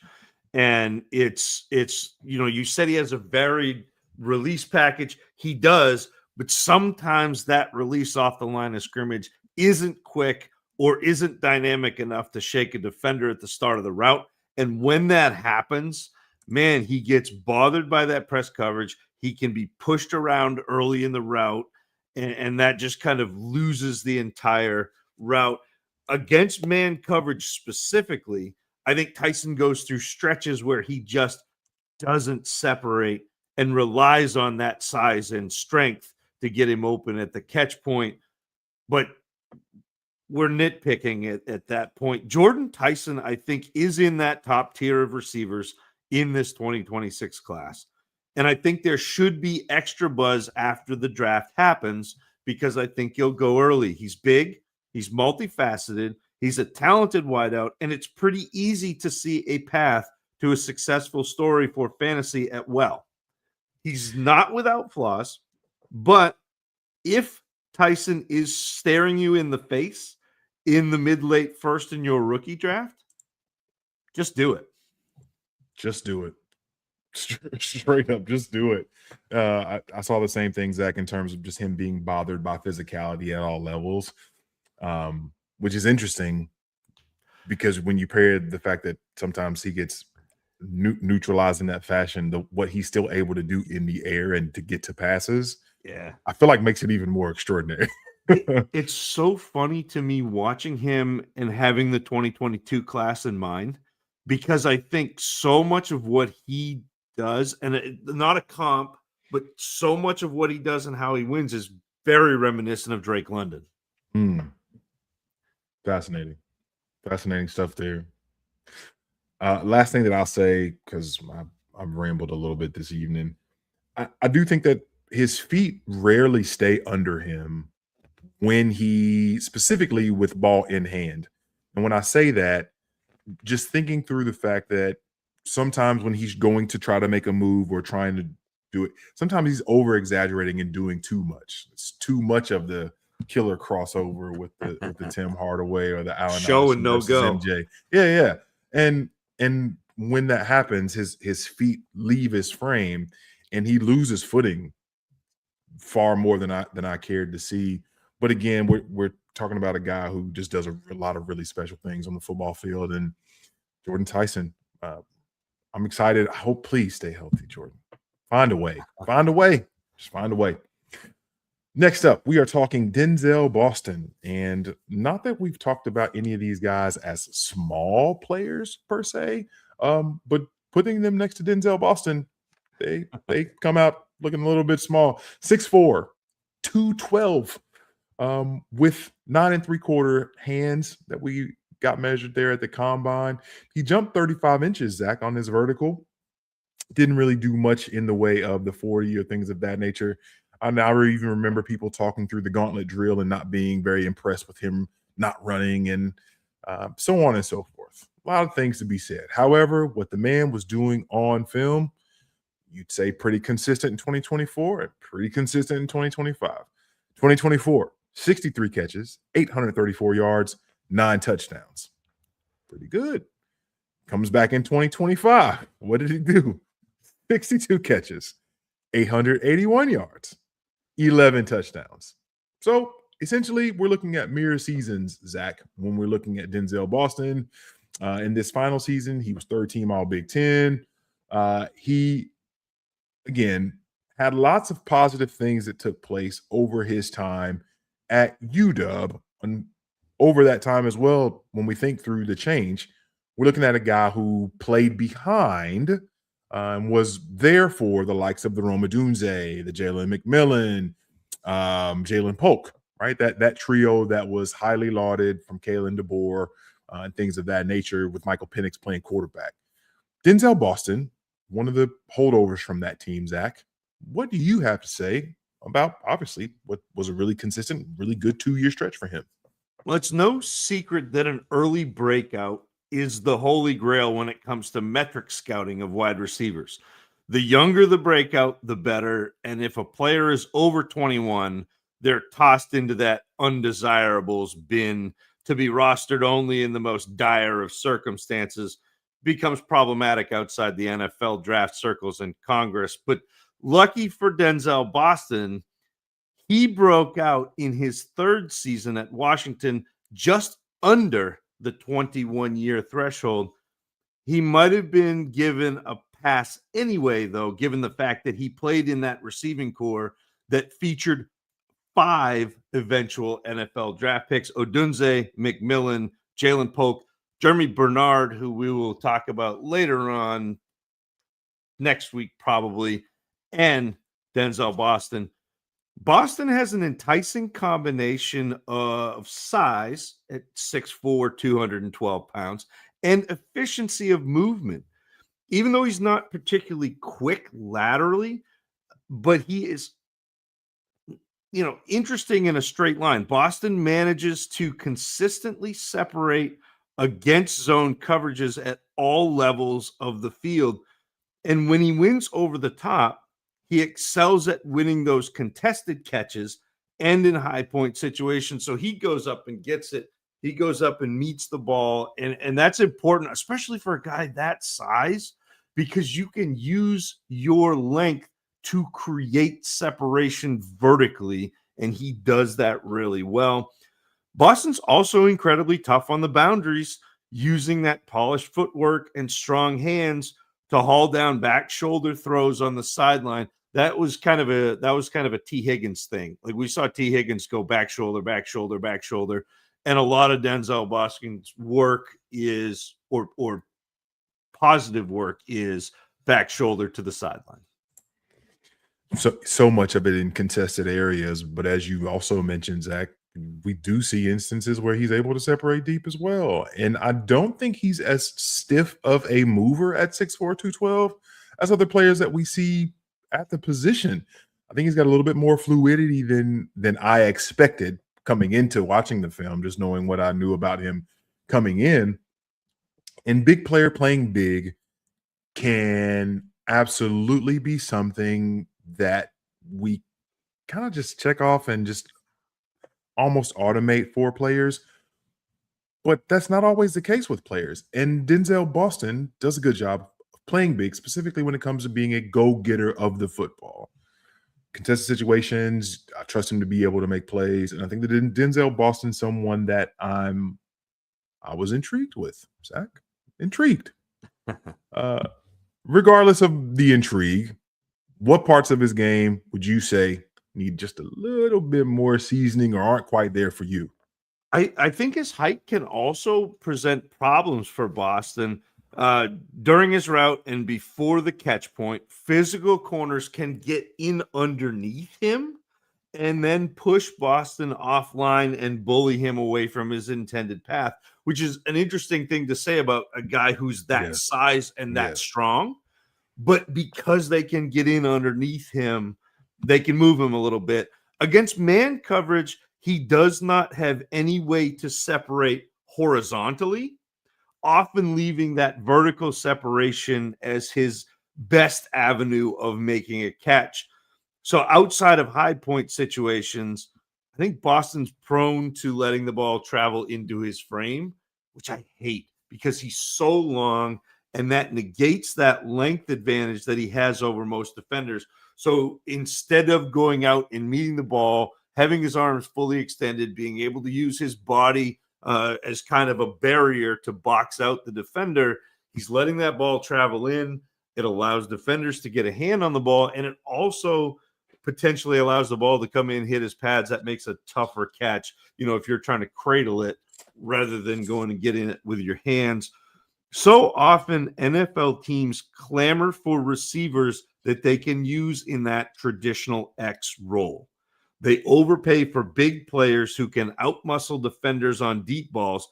and it's you said he has a varied release package. He does, but sometimes that release off the line of scrimmage isn't quick or isn't dynamic enough to shake a defender at the start of the route. And when that happens, man, he gets bothered by that press coverage. He can be pushed around early in the route, and that just kind of loses the entire route. Against man coverage specifically, I think Tyson goes through stretches where he just doesn't separate and relies on that size and strength to get him open at the catch point. But we're nitpicking at that point. Jordyn Tyson, I think, is in that top tier of receivers in this 2026 class. And I think there should be extra buzz after the draft happens because I think he'll go early. He's big, he's multifaceted, he's a talented wideout, and it's pretty easy to see a path to a successful story for fantasy at well. He's not without flaws, but if Tyson is staring you in the face in the mid-late first in your rookie draft, just do it. Just do it. Straight up, just do it. I saw the same thing, Zach, in terms of just him being bothered by physicality at all levels, which is interesting because when you pair the fact that sometimes he gets neutralized in that fashion, what he's still able to do in the air and to get to passes, yeah, I feel like makes it even more extraordinary. It's so funny to me watching him and having the 2022 class in mind, because I think so much of what he does, and not a comp, but so much of what he does and how he wins is very reminiscent of Drake London. Fascinating stuff there. Last thing that I'll say, because I've rambled a little bit this evening, I do think that his feet rarely stay under him when he, specifically with ball in hand. And when I say that, just thinking through the fact that sometimes when he's going to try to make a move or trying to do it, sometimes he's over exaggerating and doing too much. It's too much of the killer crossover with the Tim Hardaway or the Allen show and no go. MJ. Yeah. And when that happens, his feet leave his frame and he loses footing far more than I cared to see. But again, we're talking about a guy who just does a lot of really special things on the football field. And Jordyn Tyson, I'm excited. I hope, please stay healthy, Jordyn. Find a way. Just find a way. Next up, we are talking Denzel Boston. And not that we've talked about any of these guys as small players per se, but putting them next to Denzel Boston, they come out looking a little bit small. 6'4", 212, with 9 3/4 hands that we got measured there at the combine. He jumped 35 inches, Zach, on his vertical. Didn't really do much in the way of the 40 or things of that nature. I now even remember people talking through the gauntlet drill and not being very impressed with him not running and so on and so forth. A lot of things to be said. However, what the man was doing on film, you'd say pretty consistent in 2024 and pretty consistent in 2025. 2024, 63 catches, 834 yards, 9 touchdowns. Pretty good. Comes back in 2025. What did he do? 62 catches, 881 yards, 11 touchdowns. So essentially, we're looking at mirror seasons, Zach, when we're looking at Denzel Boston. In this final season, he was third team All Big Ten. He, again, had lots of positive things that took place over his time at UW. And over that time as well, when we think through the change, we're looking at a guy who played behind and was there for the likes of the Roma Dunze, the Jalen McMillan, Jalen Polk, right? That trio that was highly lauded from Kalen DeBoer and things of that nature, with Michael Penix playing quarterback. Denzel Boston, one of the holdovers from that team, Zach. What do you have to say about, obviously, what was a really consistent, really good 2-year stretch for him? Well, it's no secret that an early breakout is the holy grail when it comes to metric scouting of wide receivers. The younger the breakout, the better. And if a player is over 21, they're tossed into that undesirables bin to be rostered only in the most dire of circumstances. Becomes problematic outside the NFL draft circles and Congress. But lucky for Denzel Boston, he broke out in his third season at Washington just under the 21-year threshold. He might have been given a pass anyway, though, given the fact that he played in that receiving corps that featured 5 eventual NFL draft picks: Odunze, McMillan, Jalen Polk, Jeremy Bernard, who we will talk about later on next week probably, and Denzel Boston. Boston has an enticing combination of size at 6'4", 212 pounds, and efficiency of movement. Even though he's not particularly quick laterally, but he is, interesting in a straight line. Boston manages to consistently separate against zone coverages at all levels of the field. And when he wins over the top, he excels at winning those contested catches and in high point situations. So he goes up and gets it. He goes up and meets the ball. And that's important, especially for a guy that size, because you can use your length to create separation vertically. And he does that really well. Boston's also incredibly tough on the boundaries, using that polished footwork and strong hands to haul down back shoulder throws on the sideline. That was kind of a T. Higgins thing. Like, we saw T. Higgins go back shoulder, back shoulder, back shoulder. And a lot of Denzel Boston's work is, or positive work is, back shoulder to the sideline. So much of it in contested areas. But as you also mentioned, Zach, we do see instances where he's able to separate deep as well. And I don't think he's as stiff of a mover at 6'4", 212 as other players that we see at the position. I think he's got a little bit more fluidity than I expected coming into watching the film, just knowing what I knew about him coming in. And big player playing big can absolutely be something that we kind of just check off and just almost automate for players. But that's not always the case with players. And Denzel Boston does a good job of playing big, specifically when it comes to being a go-getter of the football. Contested situations, I trust him to be able to make plays. And I think that Denzel Boston's someone that I was intrigued with, Zach. Intrigued. Regardless of the intrigue, what parts of his game would you say need just a little bit more seasoning or aren't quite there for you? I think his height can also present problems for Boston. During his route and before the catch point, physical corners can get in underneath him and then push Boston offline and bully him away from his intended path, which is an interesting thing to say about a guy who's that size and that strong. But because they can get in underneath him, they can move him a little bit. Against man coverage, he does not have any way to separate horizontally, often leaving that vertical separation as his best avenue of making a catch. So outside of high point situations, I think Boston's prone to letting the ball travel into his frame, which I hate because he's so long, and that negates that length advantage that he has over most defenders. So instead of going out and meeting the ball, having his arms fully extended, being able to use his body as kind of a barrier to box out the defender, he's letting that ball travel in. It allows defenders to get a hand on the ball, and it also potentially allows the ball to come in, hit his pads. That makes a tougher catch, if you're trying to cradle it rather than going and getting it with your hands. So often NFL teams clamor for receivers that they can use in that traditional X role. They overpay for big players who can outmuscle defenders on deep balls.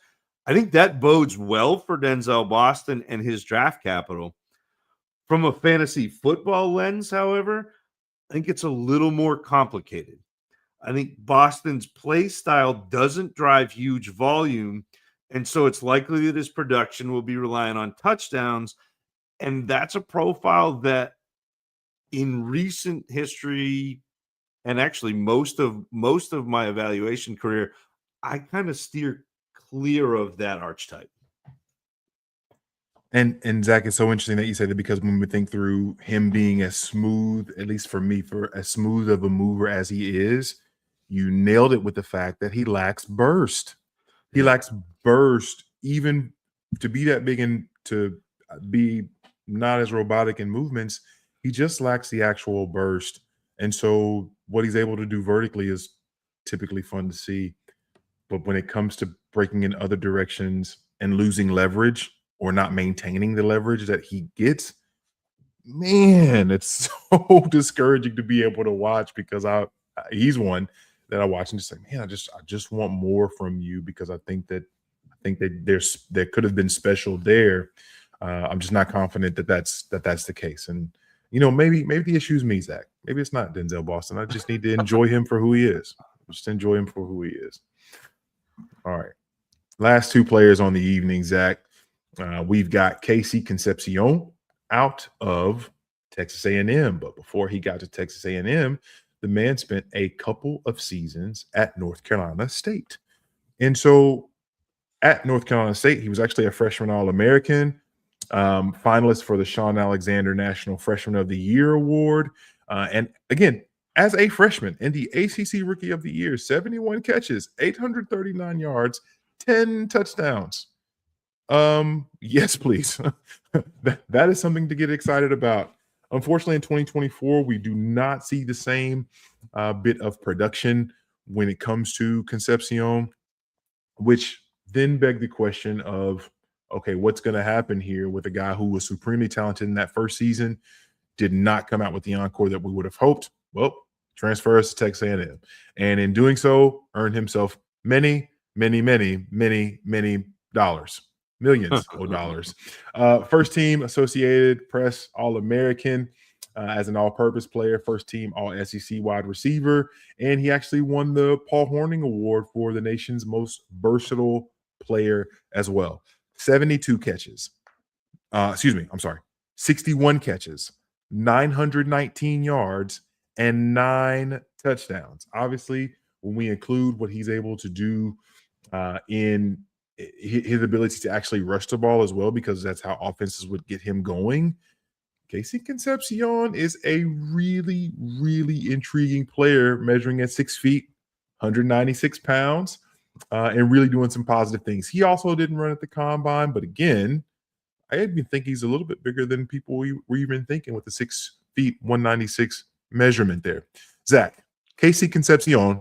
I think that bodes well for Denzel Boston and his draft capital. From a fantasy football lens, however, I think it's a little more complicated. I think Boston's play style doesn't drive huge volume, and so it's likely that his production will be relying on touchdowns, and that's a profile that in recent history, and actually most of my evaluation career, I kind of steer clear of that archetype. And Zach, it's so interesting that you say that, because when we think through him being as smooth, at least for me, for as smooth of a mover as he is, you nailed it with the fact that he lacks burst. He lacks burst, even to be that big and to be not as robotic in movements. He just lacks the actual burst. And so what he's able to do vertically is typically fun to see. But when it comes to breaking in other directions and losing leverage, or not maintaining the leverage that he gets, man, it's so discouraging to be able to watch, because he's one that I watch and just say, man, I just want more from you, because I think that there could have been special there. I'm just not confident that that's the case. And maybe the issue is me, Zach. Maybe it's not Denzel Boston. I just need to enjoy him for who he is. Just enjoy him for who he is. All right. Last two players on the evening, Zach. We've got KC Concepcion out of Texas A&M. But before he got to Texas A&M, the man spent a couple of seasons at North Carolina State. And so at North Carolina State, he was actually a freshman All-American, finalist for the Sean Alexander National Freshman of the Year Award. And again, as a freshman in the ACC Rookie of the Year, 71 catches, 839 yards, 10 touchdowns. Yes, please. that is something to get excited about. Unfortunately, in 2024, we do not see the same bit of production when it comes to Concepcion, which then begged the question of, okay, what's going to happen here with a guy who was supremely talented in that first season, did not come out with the encore that we would have hoped? Well, transfers to Texas A&M, and in doing so, earned himself many, many, many, many, many dollars. Millions of dollars. First team Associated Press All-American as an all-purpose player, first team All-SEC wide receiver, and he actually won the Paul Hornung Award for the nation's most versatile player as well. 62 catches. 61 catches, 919 yards, and 9 touchdowns. Obviously, when we include what he's able to do in his ability to actually rush the ball as well, because that's how offenses would get him going, KC Concepcion is a really, really intriguing player, measuring at 6 feet, 196 pounds, and really doing some positive things. He also didn't run at the combine, but again, I even think he's a little bit bigger than people were even thinking with the 6 feet, 196 measurement there. Zach, KC Concepcion,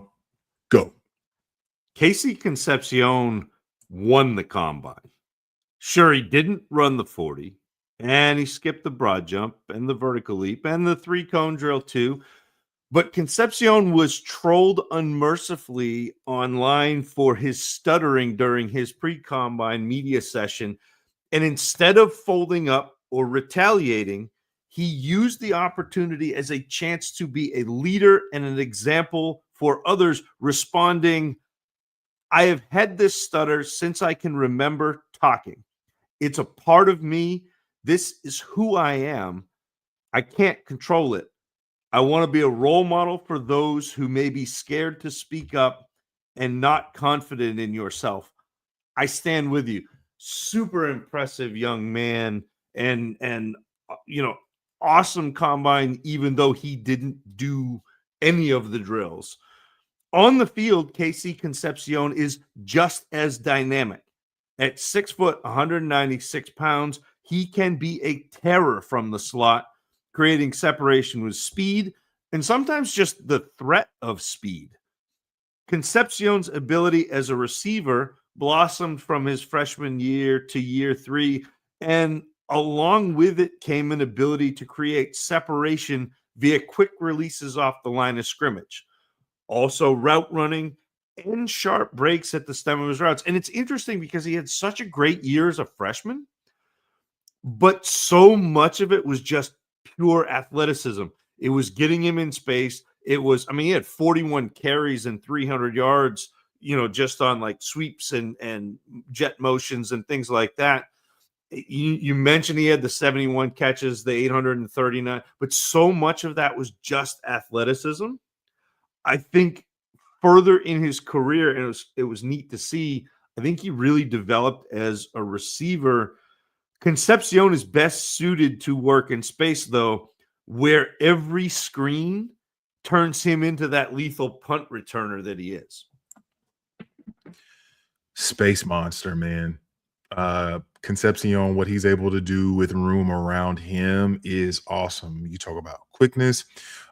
go. KC Concepcion won the combine. Sure, he didn't run the 40, and he skipped the broad jump and the vertical leap and the 3-cone drill too. But Concepcion was trolled unmercifully online for his stuttering during his pre-combine media session. And instead of folding up or retaliating, he used the opportunity as a chance to be a leader and an example for others, responding, "I have had this stutter since I can remember talking. It's a part of me. This is who I am. I can't control it. I want to be a role model for those who may be scared to speak up and not confident in yourself. I stand with you. Super impressive young man, and awesome combine, even though he didn't do any of the drills. On the field, KC Concepcion is just as dynamic. At 6 foot, 196 pounds, he can be a terror from the slot, creating separation with speed and sometimes just the threat of speed. Concepcion's ability as a receiver blossomed from his freshman year to year 3, and along with it came an ability to create separation via quick releases off the line of scrimmage. Also route running and sharp breaks at the stem of his routes. And it's interesting because he had such a great year as a freshman, but so much of it was just pure athleticism. It was getting him in space. It was, he had 41 carries and 300 yards, just on like sweeps and jet motions and things like that. You mentioned he had the 71 catches, the 839, but so much of that was just athleticism. I think further in his career, and it was neat to see, I think he really developed as a receiver. Concepcion is best suited to work in space, though, where every screen turns him into that lethal punt returner that he is. Space monster, man. Concepcion, what he's able to do with room around him is awesome. You talk about quickness,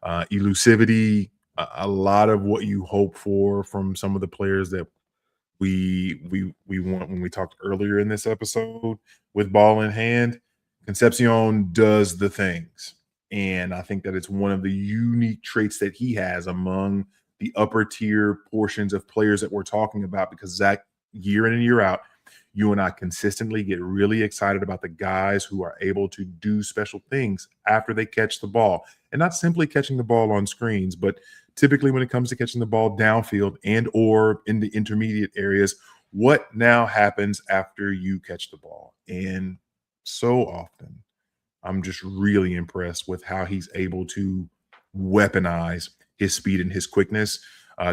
elusivity, a lot of what you hope for from some of the players that we want when we talked earlier in this episode with ball in hand. Concepcion does the things. And I think that it's one of the unique traits that he has among the upper tier portions of players that we're talking about, because Zac, year in and year out, you and I consistently get really excited about the guys who are able to do special things after they catch the ball, and not simply catching the ball on screens, but typically when it comes to catching the ball downfield and or in the intermediate areas, what now happens after you catch the ball? And so often I'm just really impressed with how he's able to weaponize his speed and his quickness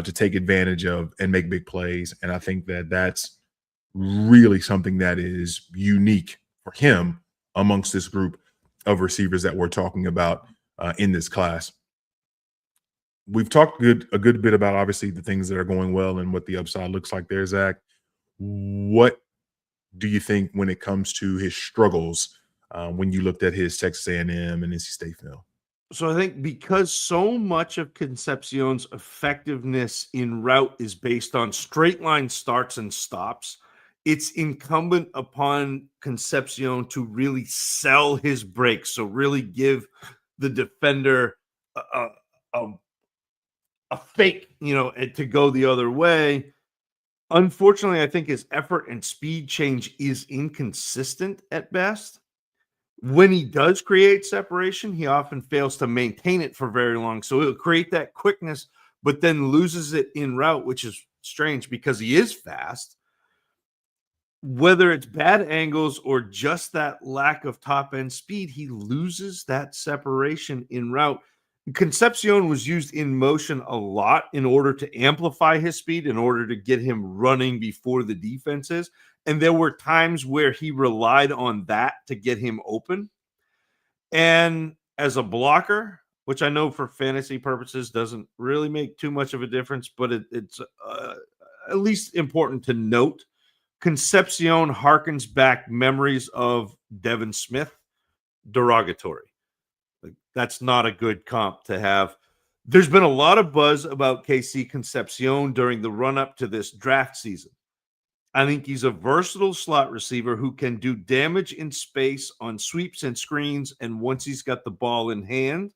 to take advantage of and make big plays. And I think that that's really something that is unique for him amongst this group of receivers that we're talking about in this class. We've talked a good bit about obviously the things that are going well and what the upside looks like there, Zac. What do you think when it comes to his struggles when you looked at his Texas A&M and NC State film? So I think because so much of Concepcion's effectiveness in route is based on straight line starts and stops, it's incumbent upon Concepcion to really sell his breaks. So really give the defender a fake, to go the other way. Unfortunately, I think his effort and speed change is inconsistent at best. When he does create separation, he often fails to maintain it for very long. So he'll create that quickness, but then loses it in route, which is strange because he is fast. Whether it's bad angles or just that lack of top end speed, he loses that separation in route. Concepcion was used in motion a lot in order to amplify his speed, in order to get him running before the defenses. And there were times where he relied on that to get him open. And as a blocker, which I know for fantasy purposes doesn't really make too much of a difference, but it's at least important to note, Concepcion harkens back memories of Devin Smith, derogatory. That's not a good comp to have. There's been a lot of buzz about KC Concepcion during the run-up to this draft season. I think he's a versatile slot receiver who can do damage in space on sweeps and screens, and once he's got the ball in hand.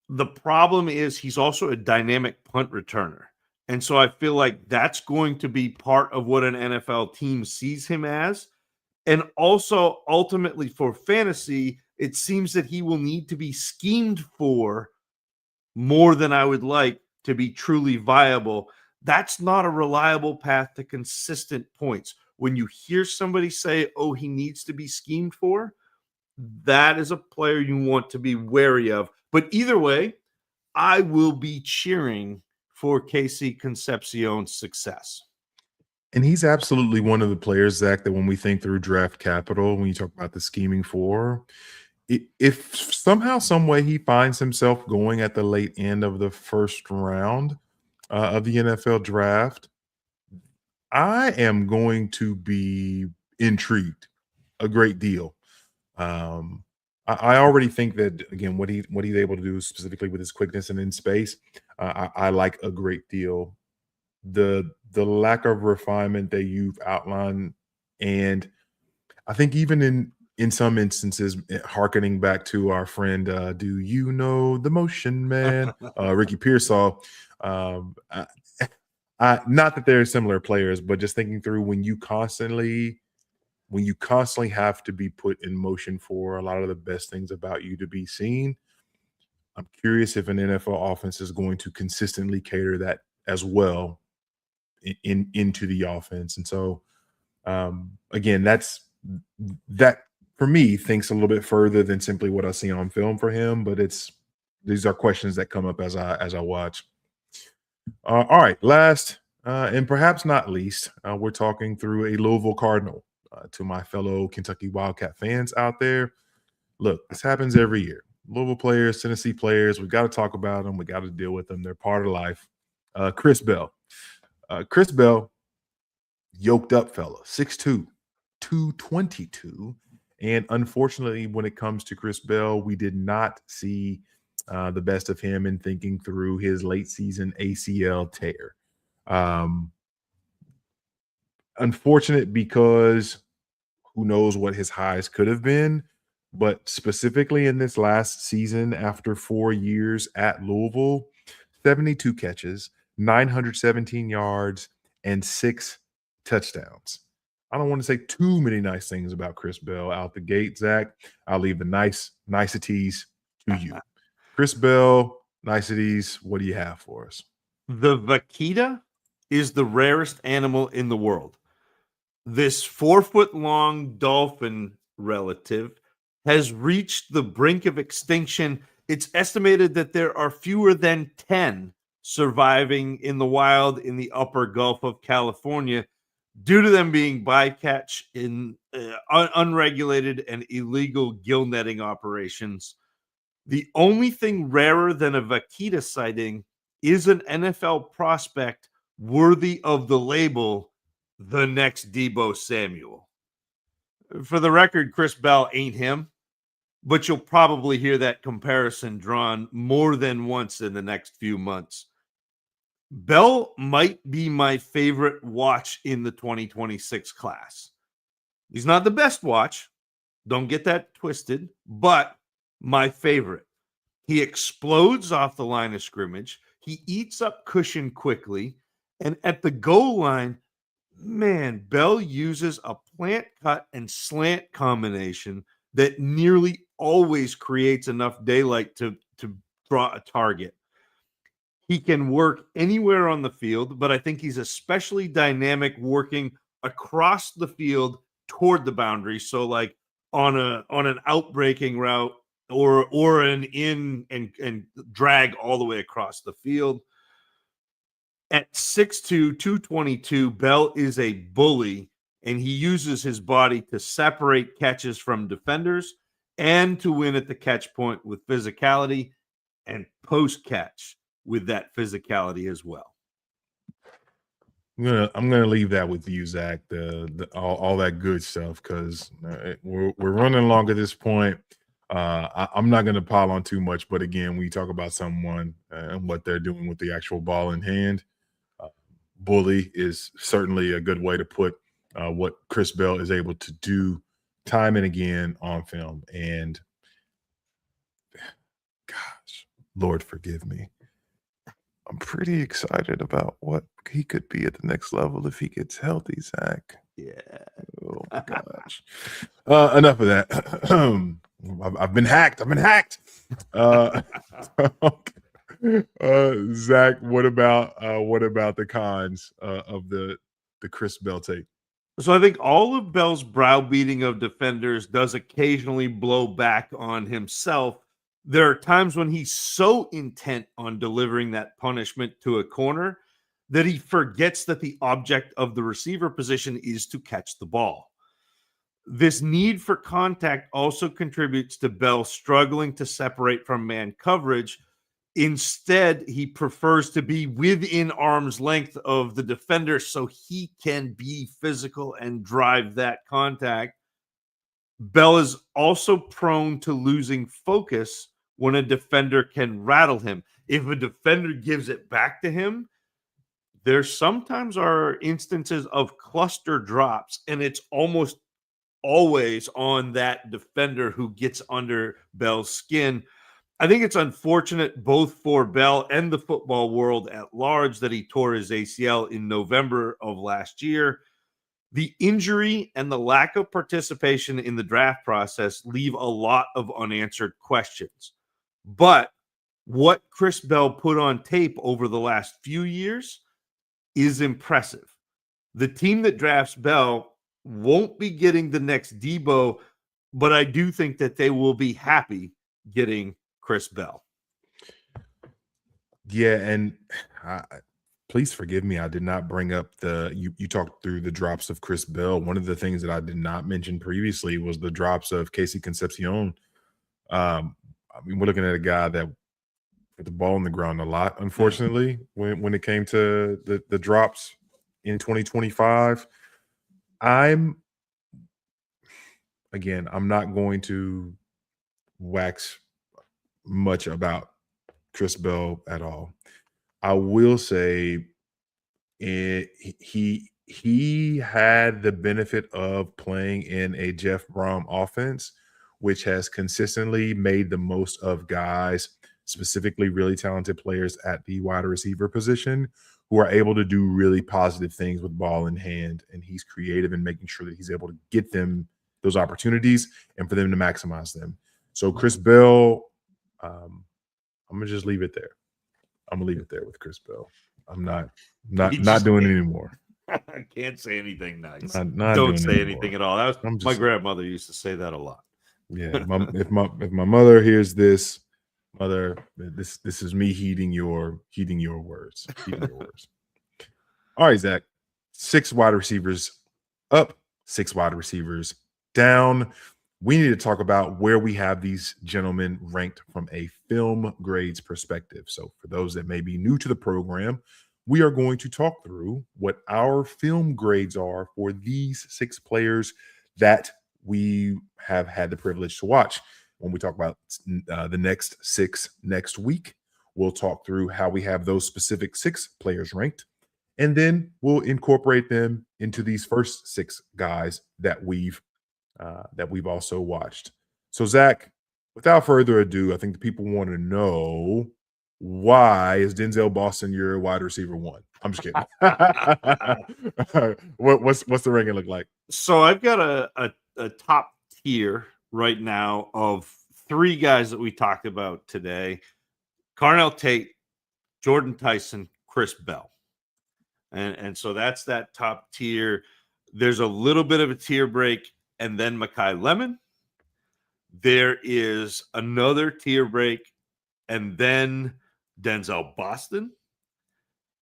The problem is he's also a dynamic punt returner. And so I feel like that's going to be part of what an NFL team sees him as. And also, ultimately, for fantasy, it seems that he will need to be schemed for more than I would like to be truly viable. That's not a reliable path to consistent points. When you hear somebody say, oh, he needs to be schemed for, that is a player you want to be wary of. But either way, I will be cheering for KC Concepcion's success. And he's absolutely one of the players, Zach, that when we think through draft capital, when you talk about the scheming for, if somehow, some way he finds himself going at the late end of the first round of the NFL draft, I am going to be intrigued a great deal. I already think that, again, what he's able to do specifically with his quickness and in space, I like a great deal. The lack of refinement that you've outlined, and I think even in some instances, hearkening back to our friend, do you know the Motion Man, Ricky Pearsall. Not that they're similar players, but just thinking through when you constantly have to be put in motion for a lot of the best things about you to be seen. I'm curious if an NFL offense is going to consistently cater that as well into the offense. And so, again, that for me thinks a little bit further than simply what I see on film for him. But these are questions that come up as I watch. All right, last and perhaps not least, we're talking through a Louisville Cardinal. To my fellow Kentucky Wildcat fans out there, look, this happens every year. Louisville players, Tennessee players, we got to talk about them. We got to deal with them. They're part of life. Chris Bell. Chris Bell, yoked up fella, 6'2", 222. And unfortunately, when it comes to Chris Bell, we did not see the best of him in thinking through his late season ACL tear. Unfortunate because who knows what his highs could have been, but specifically in this last season, after 4 years at Louisville, 72 catches, 917 yards, and 6 touchdowns. I don't want to say too many nice things about Chris Bell out the gate, Zach. I'll leave the niceties to you. Chris Bell, niceties, what do you have for us? The vaquita is the rarest animal in the world. This 4-foot-long dolphin relative has reached the brink of extinction. It's estimated that there are fewer than 10 surviving in the wild in the upper Gulf of California due to them being bycatch in unregulated and illegal gill netting operations. The only thing rarer than a vaquita sighting is an NFL prospect worthy of the label the next Deebo Samuel. For the record, Chris Bell ain't him, but you'll probably hear that comparison drawn more than once in the next few months. Bell might be my favorite watch in the 2026 class. He's not the best watch, don't get that twisted, but my favorite. He explodes off the line of scrimmage. He eats up cushion quickly, and at the goal line, man, Bell uses a plant cut and slant combination that nearly always creates enough daylight to draw a target. He can work anywhere on the field, but I think he's especially dynamic working across the field toward the boundary. So like on an outbreaking route or an in and drag all the way across the field. At 6'2", 222, Bell is a bully, and he uses his body to separate catches from defenders and to win at the catch point with physicality and post-catch with that physicality as well. I'm gonna leave that with you, Zach. All that good stuff, because we're running along at this point. I'm not gonna pile on too much, but again, we talk about someone and what they're doing with the actual ball in hand. Bully is certainly a good way to put what Chris Bell is able to do time and again on film. And gosh, Lord forgive me, I'm pretty excited about what he could be at the next level if he gets healthy, Zach. Yeah. Oh my gosh. Enough of that. I've been hacked. Zach, what about the cons of the Chris Bell take? So I think all of Bell's browbeating of defenders does occasionally blow back on himself. There are times when he's so intent on delivering that punishment to a corner that he forgets that the object of the receiver position is to catch the ball. This need for contact also contributes to Bell struggling to separate from man coverage. Instead, he prefers to be within arm's length of the defender so he can be physical and drive that contact. Bell is also prone to losing focus when a defender can rattle him. If a defender gives it back to him, there sometimes are instances of cluster drops, and it's almost always on that defender who gets under Bell's skin. I think it's unfortunate both for Bell and the football world at large that he tore his ACL in November of last year. The injury and the lack of participation in the draft process leave a lot of unanswered questions. But what Chris Bell put on tape over the last few years is impressive. The team that drafts Bell won't be getting the next Debo, but I do think that they will be happy getting Chris Bell. Yeah, and please forgive me. I did not bring up you talked through the drops of Chris Bell. One of the things that I did not mention previously was the drops of KC Concepcion. I mean, we're looking at a guy that put the ball on the ground a lot, unfortunately, when it came to the drops in 2025. I'm not going to wax much about Chris Bell at all. I will say he had the benefit of playing in a Jeff Brom offense, which has consistently made the most of guys, specifically really talented players at the wide receiver position, who are able to do really positive things with ball in hand. And he's creative in making sure that he's able to get them those opportunities and for them to maximize them. So Chris Bell, I'm gonna just leave it there. I'm gonna leave it there with Chris Bell. I'm not doing it anymore. I can't say anything nice. Not Don't say anything at all. That was my grandmother used to say that a lot. Yeah, if my mother hears this, mother, this is me heeding your words. All right, Zach. 6 wide receivers up, 6 wide receivers down. We need to talk about where we have these gentlemen ranked from a film grades perspective. So for those that may be new to the program, we are going to talk through what our film grades are for these 6 players that we have had the privilege to watch. When we talk about the next 6 next week, we'll talk through how we have those specific 6 players ranked, and then we'll incorporate them into these first 6 guys that we've also watched. So, Zach, without further ado, I think the people want to know, why is Denzel Boston your wide receiver 1? I'm just kidding. What's the ranking look like? So I've got a top tier right now of 3 guys that we talked about today: Carnell Tate, Jordyn Tyson, Chris Bell. And so that's that top tier. There's a little bit of a tier break, and then Makai Lemon. There is another tier break, and then Denzel Boston.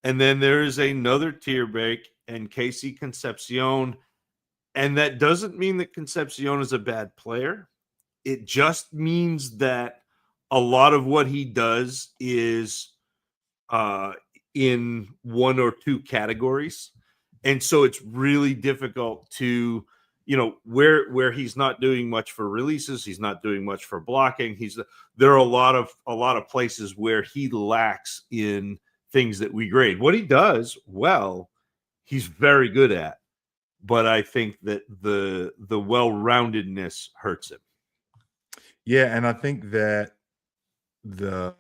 And then there is another tier break, and KC Concepcion. And that doesn't mean that Concepcion is a bad player. It just means that a lot of what he does is in 1 or 2 categories. And so it's really difficult to, where he's not doing much for releases, he's not doing much for blocking. There are a lot of places where he lacks in things that we grade. What he does well, he's very good at. But I think that the well-roundedness hurts him. Yeah, and I think that we're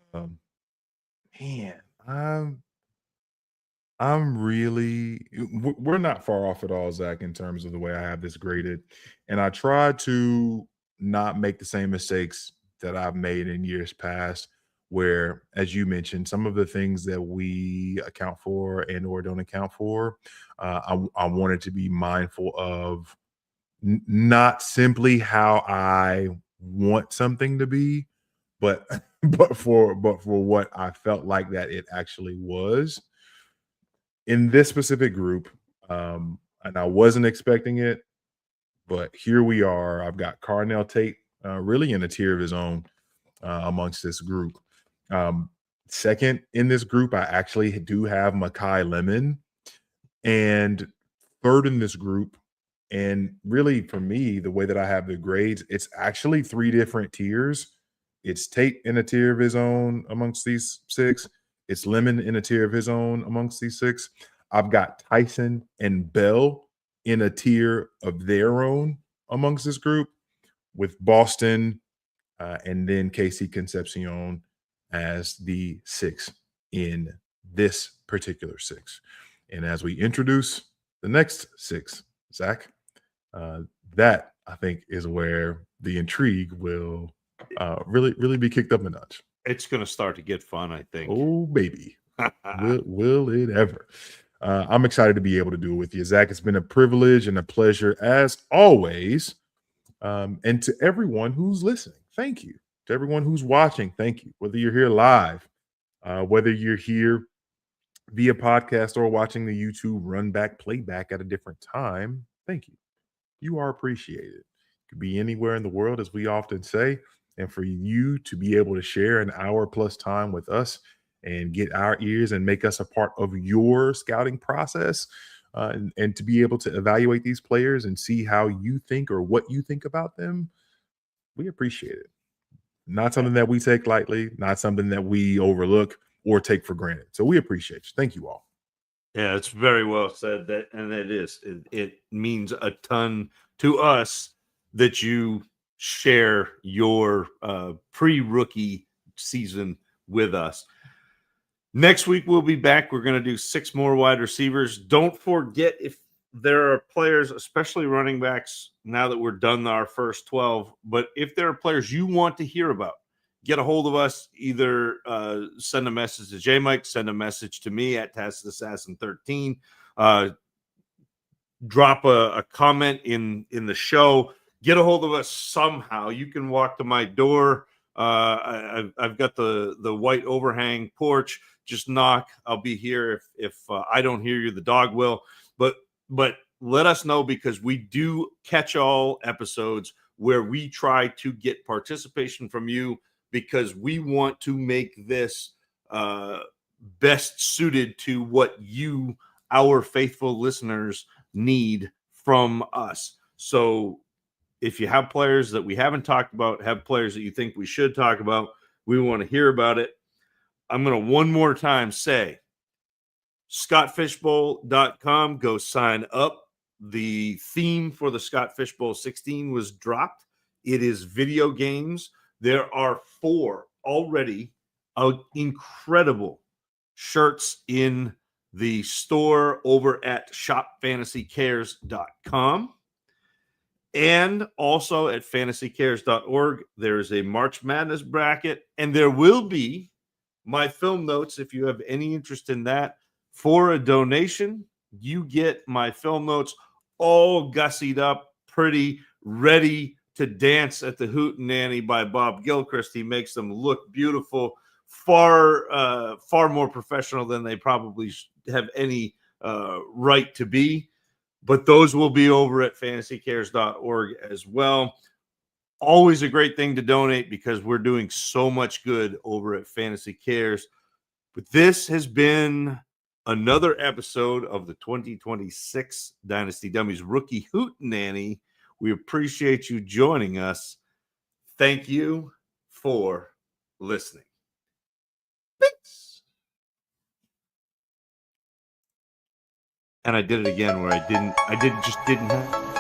not far off at all, Zach, in terms of the way I have this graded. And I try to not make the same mistakes that I've made in years past where, as you mentioned, some of the things that we account for and or don't account for, I wanted to be mindful of not simply how I want something to be, but for what I felt like that it actually was in this specific group. And I wasn't expecting it, but here we are. I've got Carnell Tate really in a tier of his own amongst this group. Second in this group, I actually do have Makai Lemon. And third in this group, and really for me, the way that I have the grades, it's actually 3 different tiers. It's Tate in a tier of his own amongst these 6. It's Lemon in a tier of his own amongst these 6. I've got Tyson and Bell in a tier of their own amongst this group, with Boston and then KC Concepcion as the 6 in this particular 6. And as we introduce the next 6, Zach, that I think is where the intrigue will really be kicked up a notch. It's going to start to get fun, I think. Oh, baby. will it ever? I'm excited to be able to do it with you, Zach. It's been a privilege and a pleasure as always. And to everyone who's listening, thank you. To everyone who's watching, thank you. Whether you're here live, whether you're here via podcast or watching the YouTube run back playback at a different time, thank you. You are appreciated. You could be anywhere in the world, as we often say, and for you to be able to share an hour plus time with us and get our ears and make us a part of your scouting process, and to be able to evaluate these players and see how you think or what you think about them, we appreciate it. Not something that we take lightly, not something that we overlook or take for granted. So we appreciate you. Thank you all. Yeah, it's very well said. And it is. It means a ton to us that you share your pre-rookie season with us. Next week, we'll be back. We're going to do 6 more wide receivers. Don't forget, if there are players, especially running backs, now that we're done our first 12, but if there are players you want to hear about, get a hold of us. Either send a message to JMic, send a message to me at TacitAssassin13. Drop a comment in the show. Get a hold of us somehow. You can walk to my door. I've got the white overhang porch. Just knock. I'll be here. If I don't hear you, the dog will. But let us know, because we do catch all episodes where we try to get participation from you, because we want to make this best suited to what you, our faithful listeners, need from us. So if you have players that we haven't talked about, have players that you think we should talk about, we want to hear about it. I'm going to one more time say, scottfishbowl.com. Go sign up. The theme for the Scott Fishbowl 16 was dropped. It is video games. There are 4 already incredible shirts in the store over at shopfantasycares.com. And also at fantasycares.org, there is a March Madness bracket, and there will be my film notes. If you have any interest in that, for a donation, you get my film notes all gussied up, pretty, ready to dance at the Hootenanny by Bob Gilchrist. He makes them look beautiful, far more professional than they probably have any right to be. But those will be over at fantasycares.org as well. Always a great thing to donate, because we're doing so much good over at Fantasy Cares. But this has been another episode of the 2026 Dynasty Dummies Rookie Hootenanny. We appreciate you joining us. Thank you for listening. Thanks. And I did it again where I just didn't have